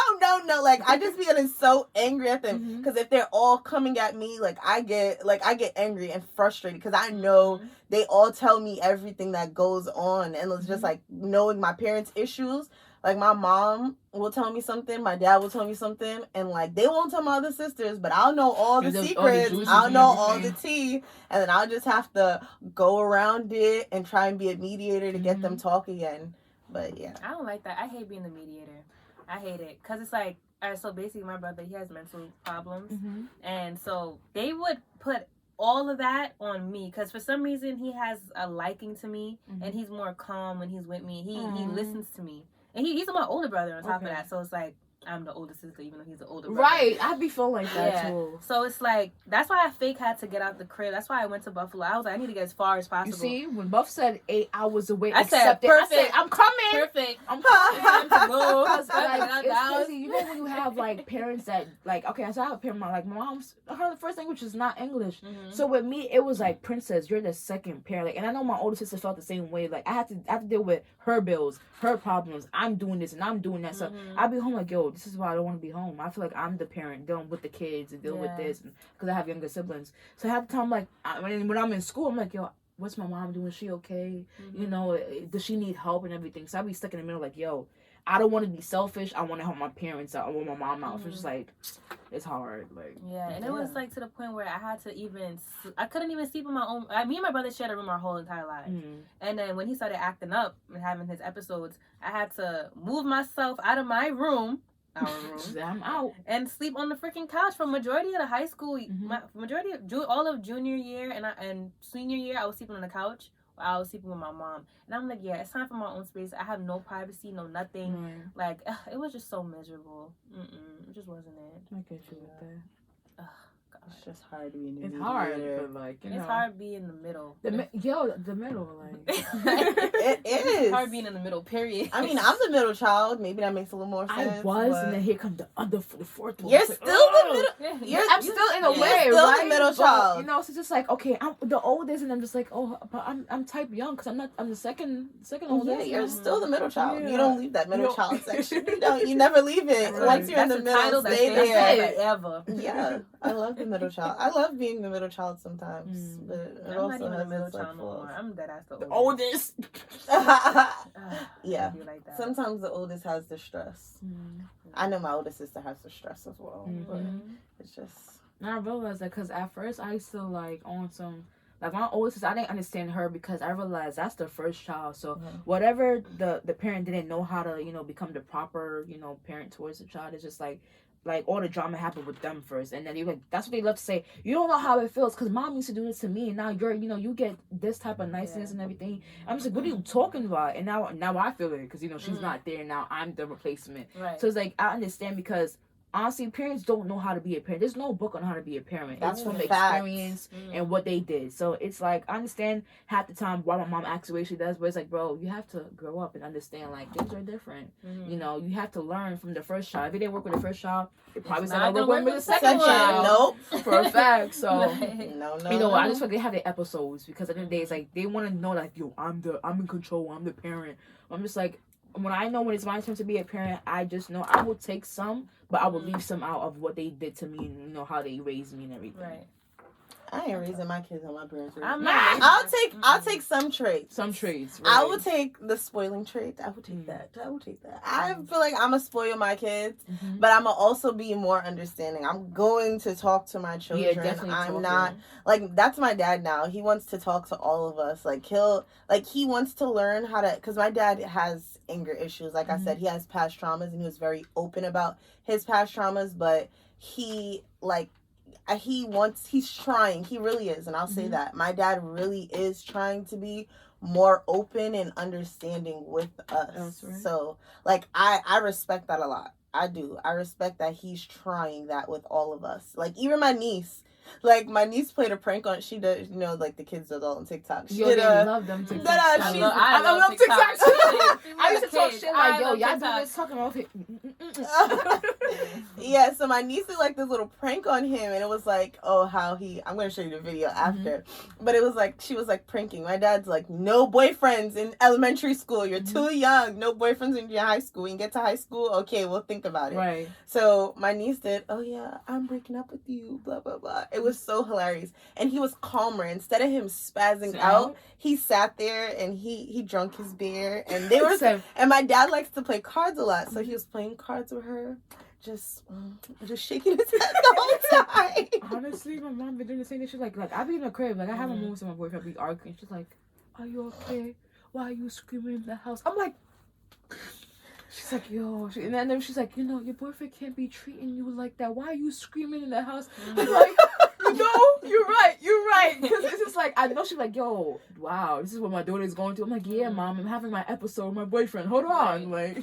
Speaker 1: Like, I just be getting so angry at them, because if they're all coming at me, like, I get angry and frustrated, because I know they all tell me everything that goes on, and it's just like knowing my parents' issues. Like, my mom, will tell me something, my dad will tell me something, and like they won't tell my other sisters, but I'll know all the secrets, I'll know all the tea, and then I'll just have to go around it and try and be a mediator to get them talk again. But yeah,
Speaker 2: I don't like that. I hate being the mediator. I hate it because it's like, all right, so basically my brother, he has mental problems, and so they would put all of that on me because for some reason he has a liking to me, and he's more calm when he's with me. He listens to me, and he's my older brother on top of that, so it's like I'm the older sister even though he's the older brother.
Speaker 3: Right, I be feeling like that too.
Speaker 2: So it's like that's why I fake had to get out the crib. That's why I went to Buffalo. I was like, I need to get as far as possible.
Speaker 3: You see, when Buff said 8 hours away,
Speaker 2: I said perfect.
Speaker 3: I said, I'm coming.
Speaker 2: Perfect.
Speaker 3: I'm coming.
Speaker 2: to go.
Speaker 3: Like, it's crazy. You know when you have like parents that like, okay, so I have a parent, like my mom's, her first language is not English. So with me, it was like, princess, you're the second parent. Like, and I know my older sister felt the same way. Like I have to deal with her bills, her problems. I'm doing this and I'm doing that. So I'll be home like, yo, this is why I don't want to be home. I feel like I'm the parent dealing with the kids and dealing with this because I have younger siblings. So half the time, like when I'm in school, I'm like, yo, what's my mom doing? Is she okay? You know, does she need help and everything? So I be stuck in the middle, like, yo, I don't want to be selfish. I want to help my parents out. I want my mom out. So it's just like, it's hard. Like
Speaker 2: and it was like to the point where I had to I couldn't even sleep in my own. Me and my brother shared a room our whole entire life. And then when he started acting up and having his episodes, I had to move myself out of my room. Our room.
Speaker 3: I'm out
Speaker 2: and sleep on the freaking couch for majority of the high school. Majority of all of junior year and senior year, I was sleeping on the couch. Or I was sleeping with my mom, and I'm like, yeah, it's time for my own space. I have no privacy, no nothing. Like it was just so miserable. It just wasn't it.
Speaker 3: I get you with that.
Speaker 1: It's just hard being in the
Speaker 3: It's hard, but like, you know.
Speaker 2: It's hard being in the middle.
Speaker 3: The middle, like.
Speaker 1: It is.
Speaker 2: It's hard being in the middle, period.
Speaker 1: I mean, I'm the middle child. Maybe that makes a little more sense.
Speaker 3: I was, and then here comes the fourth one.
Speaker 1: You're still the middle.
Speaker 3: I'm still in a way,
Speaker 1: you're still
Speaker 3: right?
Speaker 1: the middle child.
Speaker 3: But, you know, so it's just like, okay, I'm the oldest, and I'm just like, oh, but I'm type young because I'm the second oldest.
Speaker 1: Yeah, you're still the middle child. You don't leave that middle child section. You never leave it.
Speaker 3: Right.
Speaker 1: Once you're in the middle, stay there
Speaker 2: forever.
Speaker 1: Yeah, I love the middle child. I love being the middle child sometimes, but it
Speaker 2: I'm
Speaker 1: also
Speaker 2: not even
Speaker 1: has
Speaker 2: the middle
Speaker 1: its,
Speaker 2: child no more. I'm dead ass
Speaker 3: the oldest.
Speaker 1: Yeah,
Speaker 2: like that.
Speaker 1: sometimes the oldest has the stress. I know my older sister has the stress as well, but it's just.
Speaker 3: And I realized that because at first I used to like on some. Like my oldest sister, I didn't understand her because I realized that's the first child. So whatever the parent didn't know how to, you know, become the proper, you know, parent towards the child, it's just like all the drama happened with them first. And then you like, that's what they love to say. You don't know how it feels because mom used to do this to me. And now you're, you know, you get this type of niceness and everything. I'm just like, what are you talking about? And now I feel it because, you know, she's not there. Now I'm the replacement.
Speaker 2: Right.
Speaker 3: So it's like, I understand because honestly, parents don't know how to be a parent. There's no book on how to be a parent.
Speaker 1: That's
Speaker 3: it's from
Speaker 1: facts.
Speaker 3: experience and what they did. So it's like, I understand half the time why my mom acts the way she does, but it's like, bro, you have to grow up and understand, like, things are different. You know, you have to learn from the first child. If you didn't work with the first child, it probably not going to work with the second child.
Speaker 1: Nope.
Speaker 3: For a fact. So,
Speaker 1: no.
Speaker 3: You know, I just feel like they have their episodes because at the end of the day, it's like, they want to know, like, yo, I'm in control. I'm the parent. I'm just like, when I know when it's my turn to be a parent, I just know I will take some, but I will leave some out of what they did to me and, you know, how they raised me and everything.
Speaker 2: Right.
Speaker 1: I ain't raising my kids on my parents.
Speaker 2: I'm not.
Speaker 1: I'll take some traits.
Speaker 3: Some traits.
Speaker 1: Right. I will take the spoiling trait. I will take that. I feel like I'm gonna spoil my kids, but I'm gonna also be more understanding. I'm going to talk to my children.
Speaker 3: Yeah, definitely.
Speaker 1: I'm not like that's my dad now. He wants to talk to all of us. Like he wants to learn how to. Because my dad has anger issues. Like I said, he has past traumas, and he was very open about his past traumas. But he's trying, he really is, and I'll say that my dad really is trying to be more open and understanding with us. Right. So like I respect that a lot. I do. I respect that he's trying that with all of us. Like even my niece. Like, my niece played a prank on, she does, you know, like, the kids are all on TikTok. She did
Speaker 3: I love them TikToks.
Speaker 1: I love TikTok too.
Speaker 3: I used to talk shit like, yo, y'all do this talking about it.
Speaker 1: Yeah, so my niece did like this little prank on him, and it was like, oh, how he. I'm gonna show you the video after, but it was like she was like pranking. My dad's like, no boyfriends in elementary school. You're too young. No boyfriends in your high school. When you get to high school, okay, we'll think about it.
Speaker 3: Right.
Speaker 1: So my niece did. Oh yeah, I'm breaking up with you. Blah blah blah. It was so hilarious, and he was calmer. Instead of him spazzing out, he sat there and he drank his beer, and they were. And my dad likes to play cards a lot, so he was playing cards with her. Just shaking his head the whole time.
Speaker 3: Honestly, my mom been doing the same thing. She's like I be in the crib, like I have a moment with my boyfriend, we arguing. She's like, "Are you okay? Why are you screaming in the house?" I'm like, she's like, "Yo," and then she's like, "You know, your boyfriend can't be treating you like that. Why are you screaming in the house?" I'm like, "No, you're right." Because it's just like I know she's like, "Yo, wow, this is what my daughter's going through." I'm like, "Yeah, mom, I'm having my episode with my boyfriend. Hold on, like."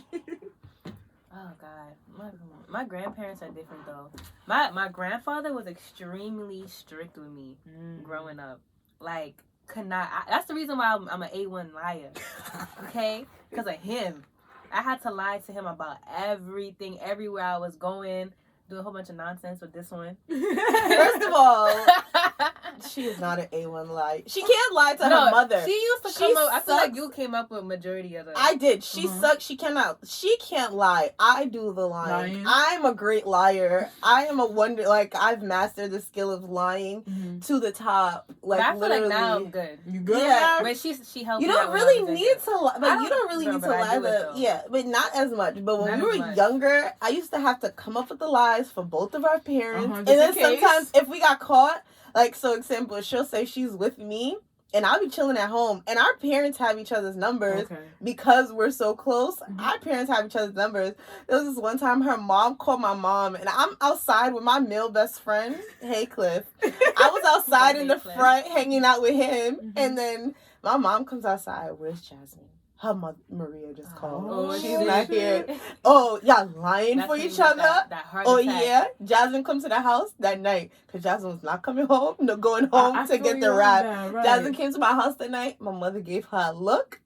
Speaker 2: Oh God, my grandparents are different though. My grandfather was extremely strict with me growing up. Like, could not. That's the reason why I'm an A1 liar. Okay, because of him. I had to lie to him about everything, everywhere I was going. Do a whole bunch of nonsense with this one.
Speaker 1: First of all, she is not an A1 lie. She can't lie to her mother.
Speaker 2: She used to come up. I feel like you came up with majority of the.
Speaker 1: I did. She sucks. She cannot. She can't lie. I do the lying. I'm a great liar. I am a wonder. Like I've mastered the skill of lying to the top. Like
Speaker 2: I feel
Speaker 1: literally.
Speaker 2: like now I'm good.
Speaker 3: You good?
Speaker 1: Yeah.
Speaker 2: But she helped.
Speaker 1: You
Speaker 2: me
Speaker 1: don't
Speaker 2: out
Speaker 1: really
Speaker 2: when I was
Speaker 1: need to lie, but you don't really need to lie.
Speaker 2: Yeah,
Speaker 1: but not as much. But when
Speaker 2: Not
Speaker 1: we
Speaker 2: as
Speaker 1: were
Speaker 2: much.
Speaker 1: younger, I used to have to come up with the lies for both of our parents, and
Speaker 3: just
Speaker 1: then
Speaker 3: in case.
Speaker 1: sometimes if we got caught, like so example, she'll say she's with me. And I'll be chilling at home, and our parents have each other's numbers because we're so close. Our parents have each other's numbers. There was this one time her mom called my mom, and I'm outside with my male best friend. Hey, Cliff. I was outside in the front hanging out with him, and then my mom comes outside. Where's Jasmine? Her mother, Maria, just called.
Speaker 2: Oh,
Speaker 1: she's not here. Oh, y'all lying
Speaker 2: That's
Speaker 1: for
Speaker 2: when
Speaker 1: each
Speaker 2: you
Speaker 1: other?
Speaker 2: get that heart
Speaker 1: Oh,
Speaker 2: attack.
Speaker 1: yeah? Jasmine comes to the house that night because Jasmine was not coming home. No, going home
Speaker 3: I
Speaker 1: to get the wrap. Jasmine came to my house that night. My mother gave her a look.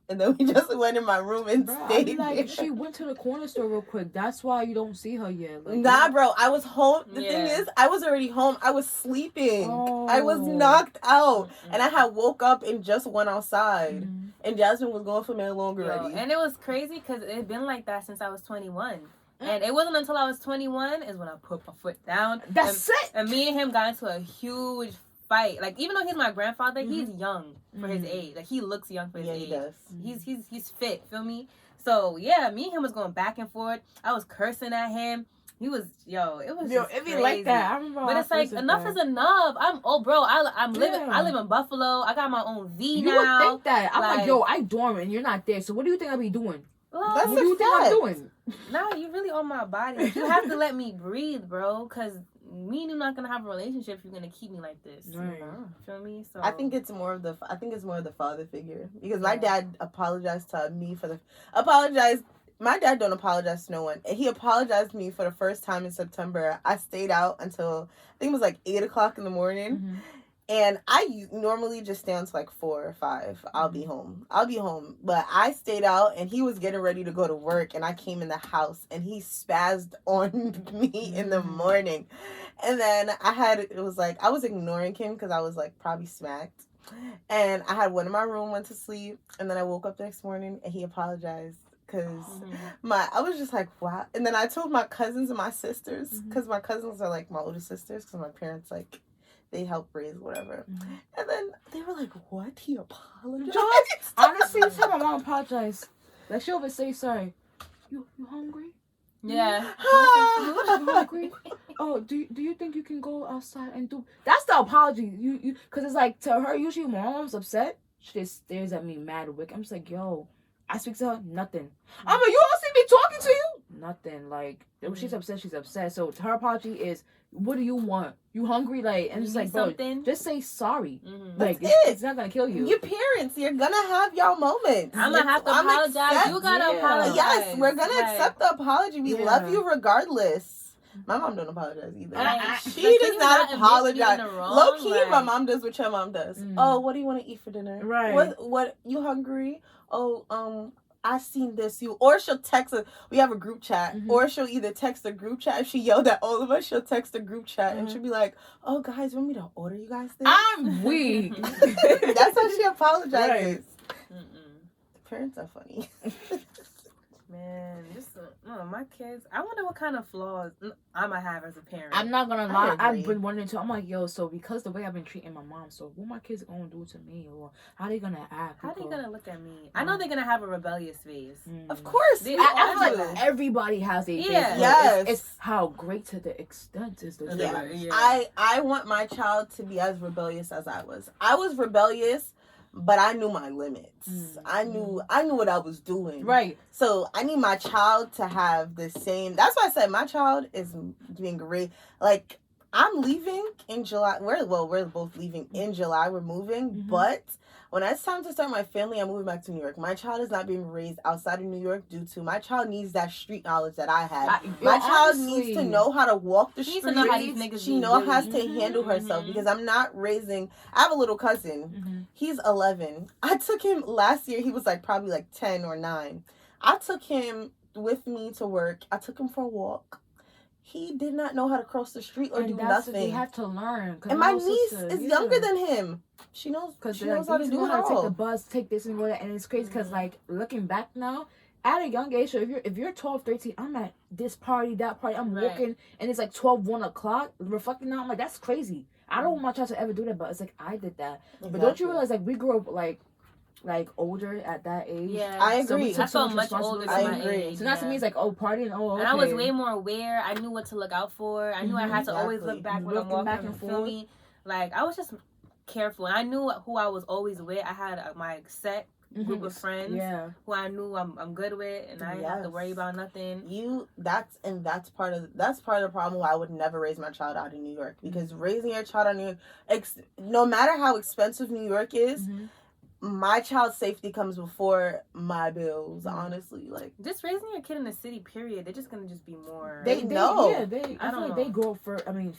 Speaker 1: And then we just went in my room and stayed there.
Speaker 3: She went to the corner store real quick. That's why you don't see her yet. Like,
Speaker 1: nah, bro. I was home. The thing is, I was already home. I was sleeping. I was knocked out. And I had woke up and just went outside. And Jasmine was going for me longer already.
Speaker 2: And it was crazy because it had been like that since I was 21. And it wasn't until I was 21 is when I put my foot down.
Speaker 3: That's it.
Speaker 2: And me and him got into a huge fight. Like, even though he's my grandfather, he's young for his age. Like, he looks young for his age.
Speaker 1: He does.
Speaker 2: He's fit, feel me? So, yeah, me and him was going back and forth. I was cursing at him. He was, it was just
Speaker 3: it be
Speaker 2: crazy.
Speaker 3: like that. I remember.
Speaker 2: But it's like, enough is enough. I live in Buffalo. I got my own V now.
Speaker 3: You would think that. I'm like,
Speaker 2: Like,
Speaker 3: I dormant. You're not there. So what do you think I be doing?
Speaker 2: well,
Speaker 1: That's
Speaker 3: What do you think I'm doing?
Speaker 2: no, you really on my body. Like, you have to let me breathe, bro. Because me and you not gonna have a relationship if you're gonna keep me like this.
Speaker 3: Right.
Speaker 2: Feel me? So
Speaker 1: I think it's more of the father figure because my dad apologized to me for my dad don't apologize to no one. And he apologized to me for the first time in September. I stayed out until I think it was like 8:00 in the morning. And I normally just stay until like 4 or 5. I'll be home. But I stayed out and he was getting ready to go to work and I came in the house and he spazzed on me in the morning. And then I was ignoring him because I was like probably smacked. And I had one in my room, went to sleep, and then I woke up the next morning and he apologized. Because I was just like, wow. And then I told my cousins and my sisters, because my cousins are like my older sisters, because my parents like, they help raise whatever. And then they were like, what? He apologized?
Speaker 3: Honestly, this time my mom apologized. Like, she'll always say sorry. You hungry?
Speaker 2: yeah.
Speaker 3: You hungry? Oh, do you think you can go outside and do... That's the apology. You because it's like, to her, usually when my mom's upset, she just stares at me mad wick. I'm just like, yo, I speak to her, nothing. I'm like, you all see me talking to you? Nothing. Like, when she's upset, she's upset. So her apology is, what do you want? You hungry? Like, and it's like, bro, just say sorry. Like, it's not gonna kill you.
Speaker 1: Your parents, you're gonna have y'all moments.
Speaker 2: I'm gonna have to apologize. You gotta apologize.
Speaker 1: Yes, we're gonna accept the apology. We love you regardless. My mom don't apologize either. She does not apologize. Low key, my mom does what your mom does. Oh, what do you want to eat for dinner?
Speaker 3: Right.
Speaker 1: What? You hungry? Oh, I seen this, or she'll text us. We have a group chat, or she'll either text a group chat. If she yelled at all of us, she'll text a group chat, and she'll be like, "Oh, guys, want me to order you guys this?"
Speaker 3: I'm weak.
Speaker 1: That's how she apologizes.
Speaker 3: Right.
Speaker 1: Parents are funny.
Speaker 2: Man, my kids. I wonder what kind of flaws I might have as a parent.
Speaker 3: I'm not gonna lie.
Speaker 1: I agree.
Speaker 3: I've been wondering too. I'm like, yo, so because the way I've been treating my mom, so what my kids gonna do to me, or how they gonna act?
Speaker 2: How they gonna look at me? I know they're gonna have a rebellious phase.
Speaker 1: Of course,
Speaker 3: I feel like everybody has a phase.
Speaker 1: Yes.
Speaker 3: It's how great to the extent is the difference.
Speaker 1: Yeah. I want my child to be as rebellious as I was. I was rebellious, but I knew my limits. I knew what I was doing.
Speaker 3: Right.
Speaker 1: So I need my child to have the same. That's why I said my child is being great. Like, I'm leaving in July. We're both leaving in July. We're moving, but when it's time to start my family, I'm moving back to New York. My child is not being raised outside of New York due to my child needs that street knowledge that I had. My child needs to know how to walk the street.
Speaker 2: She know how these niggas
Speaker 1: She has to handle herself, because I'm not raising. I have a little cousin. He's 11. I took him last year. He was probably 10 or 9. I took him with me to work. I took him for a walk. He did not know how to cross the street or do nothing.
Speaker 3: They have to learn.
Speaker 1: And my niece is younger than him. She knows how to do it all.
Speaker 3: Take the bus, take this and go that, and it's crazy because looking back now, at a young age, so if you're 12, 13, I'm at this party, that party, I'm walking, and it's 12, 1 o'clock. Reflecting now, I'm like, that's crazy. I don't want my child to ever do that, but it's I did that. Exactly. But don't you realize we grew up older at that age?
Speaker 2: Yeah,
Speaker 1: I agree.
Speaker 2: So I felt much older.
Speaker 1: I agree.
Speaker 3: So now to me, it's partying. Oh, okay.
Speaker 2: And I was way more aware. I knew what to look out for. I knew I had to always look back when I'm walking. Back and forth. Feel me? I was just careful, and I knew who I was always with. I had my set group of friends who I knew I'm good with, and I didn't have to worry about nothing.
Speaker 1: That's part of the problem why I would never raise my child out in New York, because raising your child out in New York, no matter how expensive New York is, my child's safety comes before my bills, honestly.
Speaker 2: Just raising your kid in the city, period, they're just gonna just be more.
Speaker 1: They know.
Speaker 3: Yeah, I feel like they grow up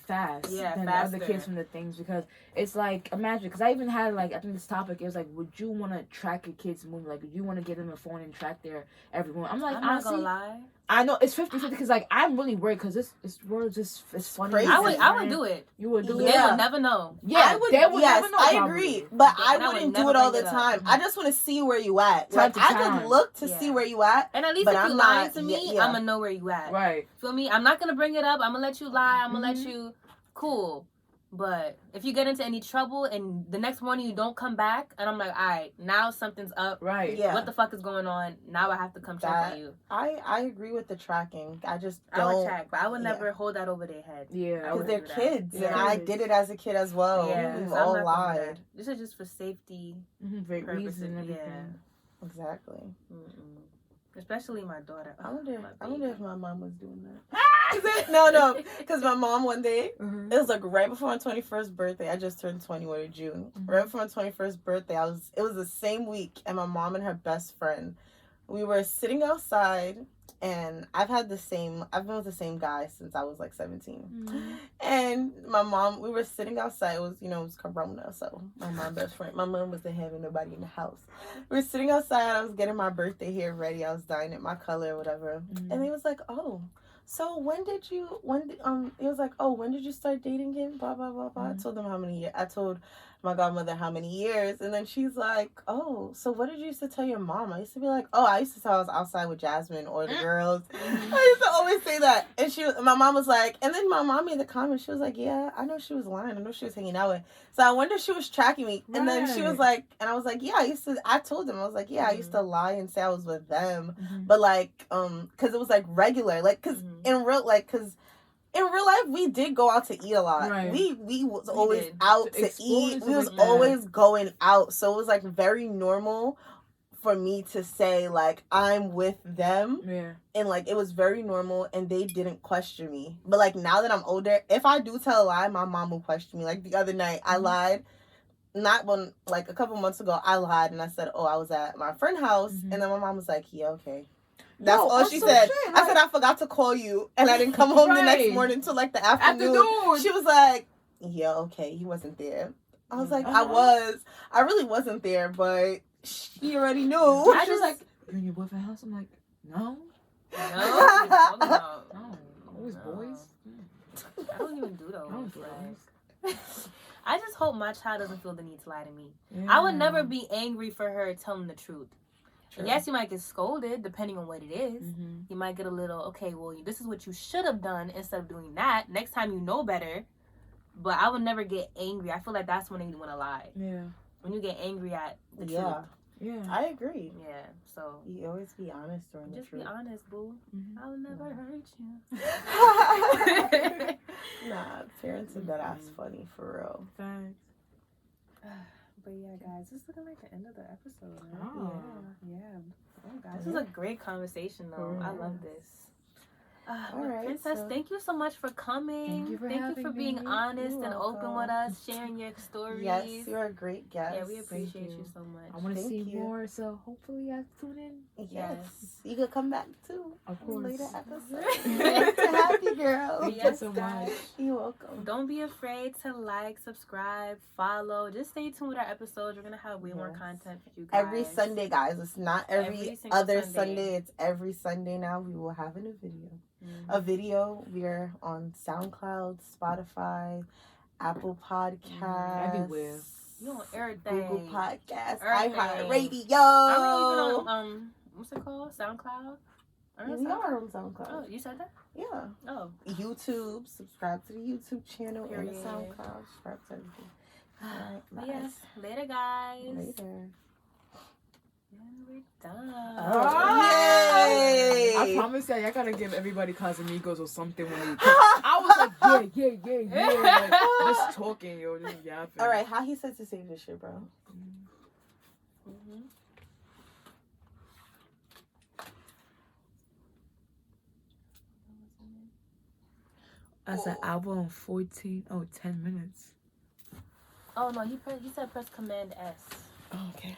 Speaker 3: fast.
Speaker 2: Yeah,
Speaker 3: than
Speaker 2: faster.
Speaker 3: Other kids from the things, because it's imagine, because I even had I think this topic is would you want to track your kids' movement? Would you want to get them a phone and track their every move? I'm
Speaker 2: not
Speaker 3: honestly,
Speaker 2: gonna lie.
Speaker 3: I know it's 50-50 because I'm really worried because this world just it's funny.
Speaker 1: Crazy.
Speaker 2: I would do it.
Speaker 3: You would do
Speaker 2: it.
Speaker 3: it.
Speaker 2: They would never know.
Speaker 3: Yeah, they would never know.
Speaker 1: I agree, but I wouldn't do it all the time.
Speaker 2: Mm-hmm.
Speaker 1: I just want to see where you at. I could look to see where you at,
Speaker 2: and at least if you're lying to me, I'm gonna know where you at.
Speaker 3: Right.
Speaker 2: Feel me? I'm not gonna bring it up. I'm gonna let you lie. I'm gonna let you. Cool. But if you get into any trouble and the next morning you don't come back, and I'm like, all right, now something's up.
Speaker 3: Right.
Speaker 2: Yeah. What the fuck is going on? Now I have to come check on you.
Speaker 1: I agree with the tracking. I
Speaker 2: would track, but I would never hold that over their head.
Speaker 3: Yeah.
Speaker 1: Because they're kids. And I did it as a kid as well.
Speaker 2: Yeah.
Speaker 1: We've all lied.
Speaker 2: This is just for safety
Speaker 3: purposes.
Speaker 2: Yeah.
Speaker 1: Exactly.
Speaker 2: Especially my daughter.
Speaker 1: I wonder if my mom was doing that. No, because my mom one day, it was right before my 21st birthday. I just turned 21 in June. Right before my 21st birthday, it was the same week, and my mom and her best friend, we were sitting outside, and I've been with the same guy since I was 17. And my mom, we were sitting outside. It was Corona, so my mom wasn't having nobody in the house. We were sitting outside. I was getting my birthday hair ready. I was dyeing it my color or whatever. And he was like, oh, so when did you start dating him? Blah, blah, blah, blah. I told them how many years. I told my godmother how many years, and then she's like, oh, so what did you used to tell your mom? I used to be like, oh, I used to tell I was outside with Jasmine or the girls. I used to always say that. And my mom was like, and then my mom made the comment, she was like, yeah, I know she was lying, I know she was hanging out with. So I wonder if she was tracking me. And then she was like, and I was like, yeah, I told them, I was like, yeah, I used to lie and say I was with them. But because it was regular, because in real life, we did go out to eat a lot. Right. We was always out to eat. We was always going out. So it was very normal for me to say I'm with them. Yeah. And it was very normal, and they didn't question me. But now that I'm older, if I do tell a lie, my mom will question me. The other night, I lied. Not when a couple months ago, I lied and I said, oh, I was at my friend's house, and then my mom was like, yeah, okay. That's all she said. I said, I forgot to call you, and I didn't come home the next morning until the afternoon. She was like, yeah, okay, he wasn't there. I was like, I really wasn't there, but she already knew.
Speaker 2: I
Speaker 3: you're in your boyfriend's house? I'm like, no.
Speaker 2: No.
Speaker 3: Always boys.
Speaker 2: I don't even do those.
Speaker 3: I don't do
Speaker 2: like, I just hope my child doesn't feel the need to lie to me.
Speaker 3: Yeah.
Speaker 2: I would never be angry for her telling the truth.
Speaker 1: True.
Speaker 2: Yes, you might get scolded depending on what it is.
Speaker 3: Mm-hmm.
Speaker 2: You might get a little, okay, well, this is what you should have done instead of doing that. Next time you know better. But I would never get angry. I feel like that's when you want to lie.
Speaker 3: Yeah.
Speaker 2: When you get angry at the
Speaker 1: Yeah.
Speaker 2: truth.
Speaker 3: Yeah.
Speaker 1: I agree.
Speaker 2: Yeah, so
Speaker 1: You always be honest during the
Speaker 2: just
Speaker 1: truth.
Speaker 2: be honest, boo.
Speaker 3: Mm-hmm.
Speaker 2: I'll never hurt you.
Speaker 1: Nah, parents are that ass funny for real.
Speaker 3: Thanks.
Speaker 2: But yeah, guys, this is looking like the end of the episode. Right?
Speaker 3: Oh.
Speaker 2: Yeah. Oh, guys, this was a great conversation, though. I love this.
Speaker 1: All right,
Speaker 2: Princess,
Speaker 1: so-
Speaker 2: thank you so much for coming.
Speaker 3: Thank you for having
Speaker 2: being
Speaker 3: me.
Speaker 2: honest
Speaker 1: You're
Speaker 2: and open with
Speaker 1: welcome.
Speaker 2: us, sharing your stories.
Speaker 1: Yes, you're a great guest.
Speaker 2: Yeah, we appreciate
Speaker 3: you.
Speaker 2: you so much.
Speaker 3: I want to
Speaker 1: Thank
Speaker 3: see
Speaker 1: you.
Speaker 3: more, so hopefully I tune in.
Speaker 1: Yes.
Speaker 2: Yes.
Speaker 1: You could come back too.
Speaker 3: Of course.
Speaker 1: Later episode. Glad to have you, girl.
Speaker 3: Thank
Speaker 2: Yes,
Speaker 3: you so
Speaker 2: guys.
Speaker 3: much.
Speaker 1: You're welcome.
Speaker 2: Don't be afraid to like, subscribe, follow. Just stay tuned with our episodes. We're gonna have way more
Speaker 1: Yes.
Speaker 2: content for you guys.
Speaker 1: Every Sunday, guys. It's not every
Speaker 2: single
Speaker 1: other
Speaker 2: Sunday.
Speaker 1: Sunday. It's every Sunday now. We will have a new video.
Speaker 2: Mhm.
Speaker 1: A video. We are on SoundCloud, Spotify, Apple Podcasts,
Speaker 3: Everywhere.
Speaker 2: You on everything.
Speaker 1: Google Podcasts,
Speaker 2: Everything.
Speaker 1: iHeartRadio.
Speaker 2: Are we even on what's it called? SoundCloud? Are we on
Speaker 1: We
Speaker 2: SoundCloud?
Speaker 1: are on SoundCloud.
Speaker 2: Oh, you said that?
Speaker 1: Yeah.
Speaker 2: Oh.
Speaker 1: YouTube. Subscribe to the YouTube channel and the
Speaker 2: Period.
Speaker 1: SoundCloud. Subscribe to everything. All right,
Speaker 2: But yeah,
Speaker 1: guys.
Speaker 2: later, guys.
Speaker 1: Later.
Speaker 2: And we're done.
Speaker 1: Yay!
Speaker 3: I promise that y'all gotta give everybody Casamigos or something when they. I was like, yeah. Like, just talking, yo, just yapping.
Speaker 1: All right, how he said to save this shit, bro?
Speaker 2: Mm-hmm.
Speaker 3: I said album 10 minutes.
Speaker 2: Oh no, he said press Command S.
Speaker 1: Oh, okay.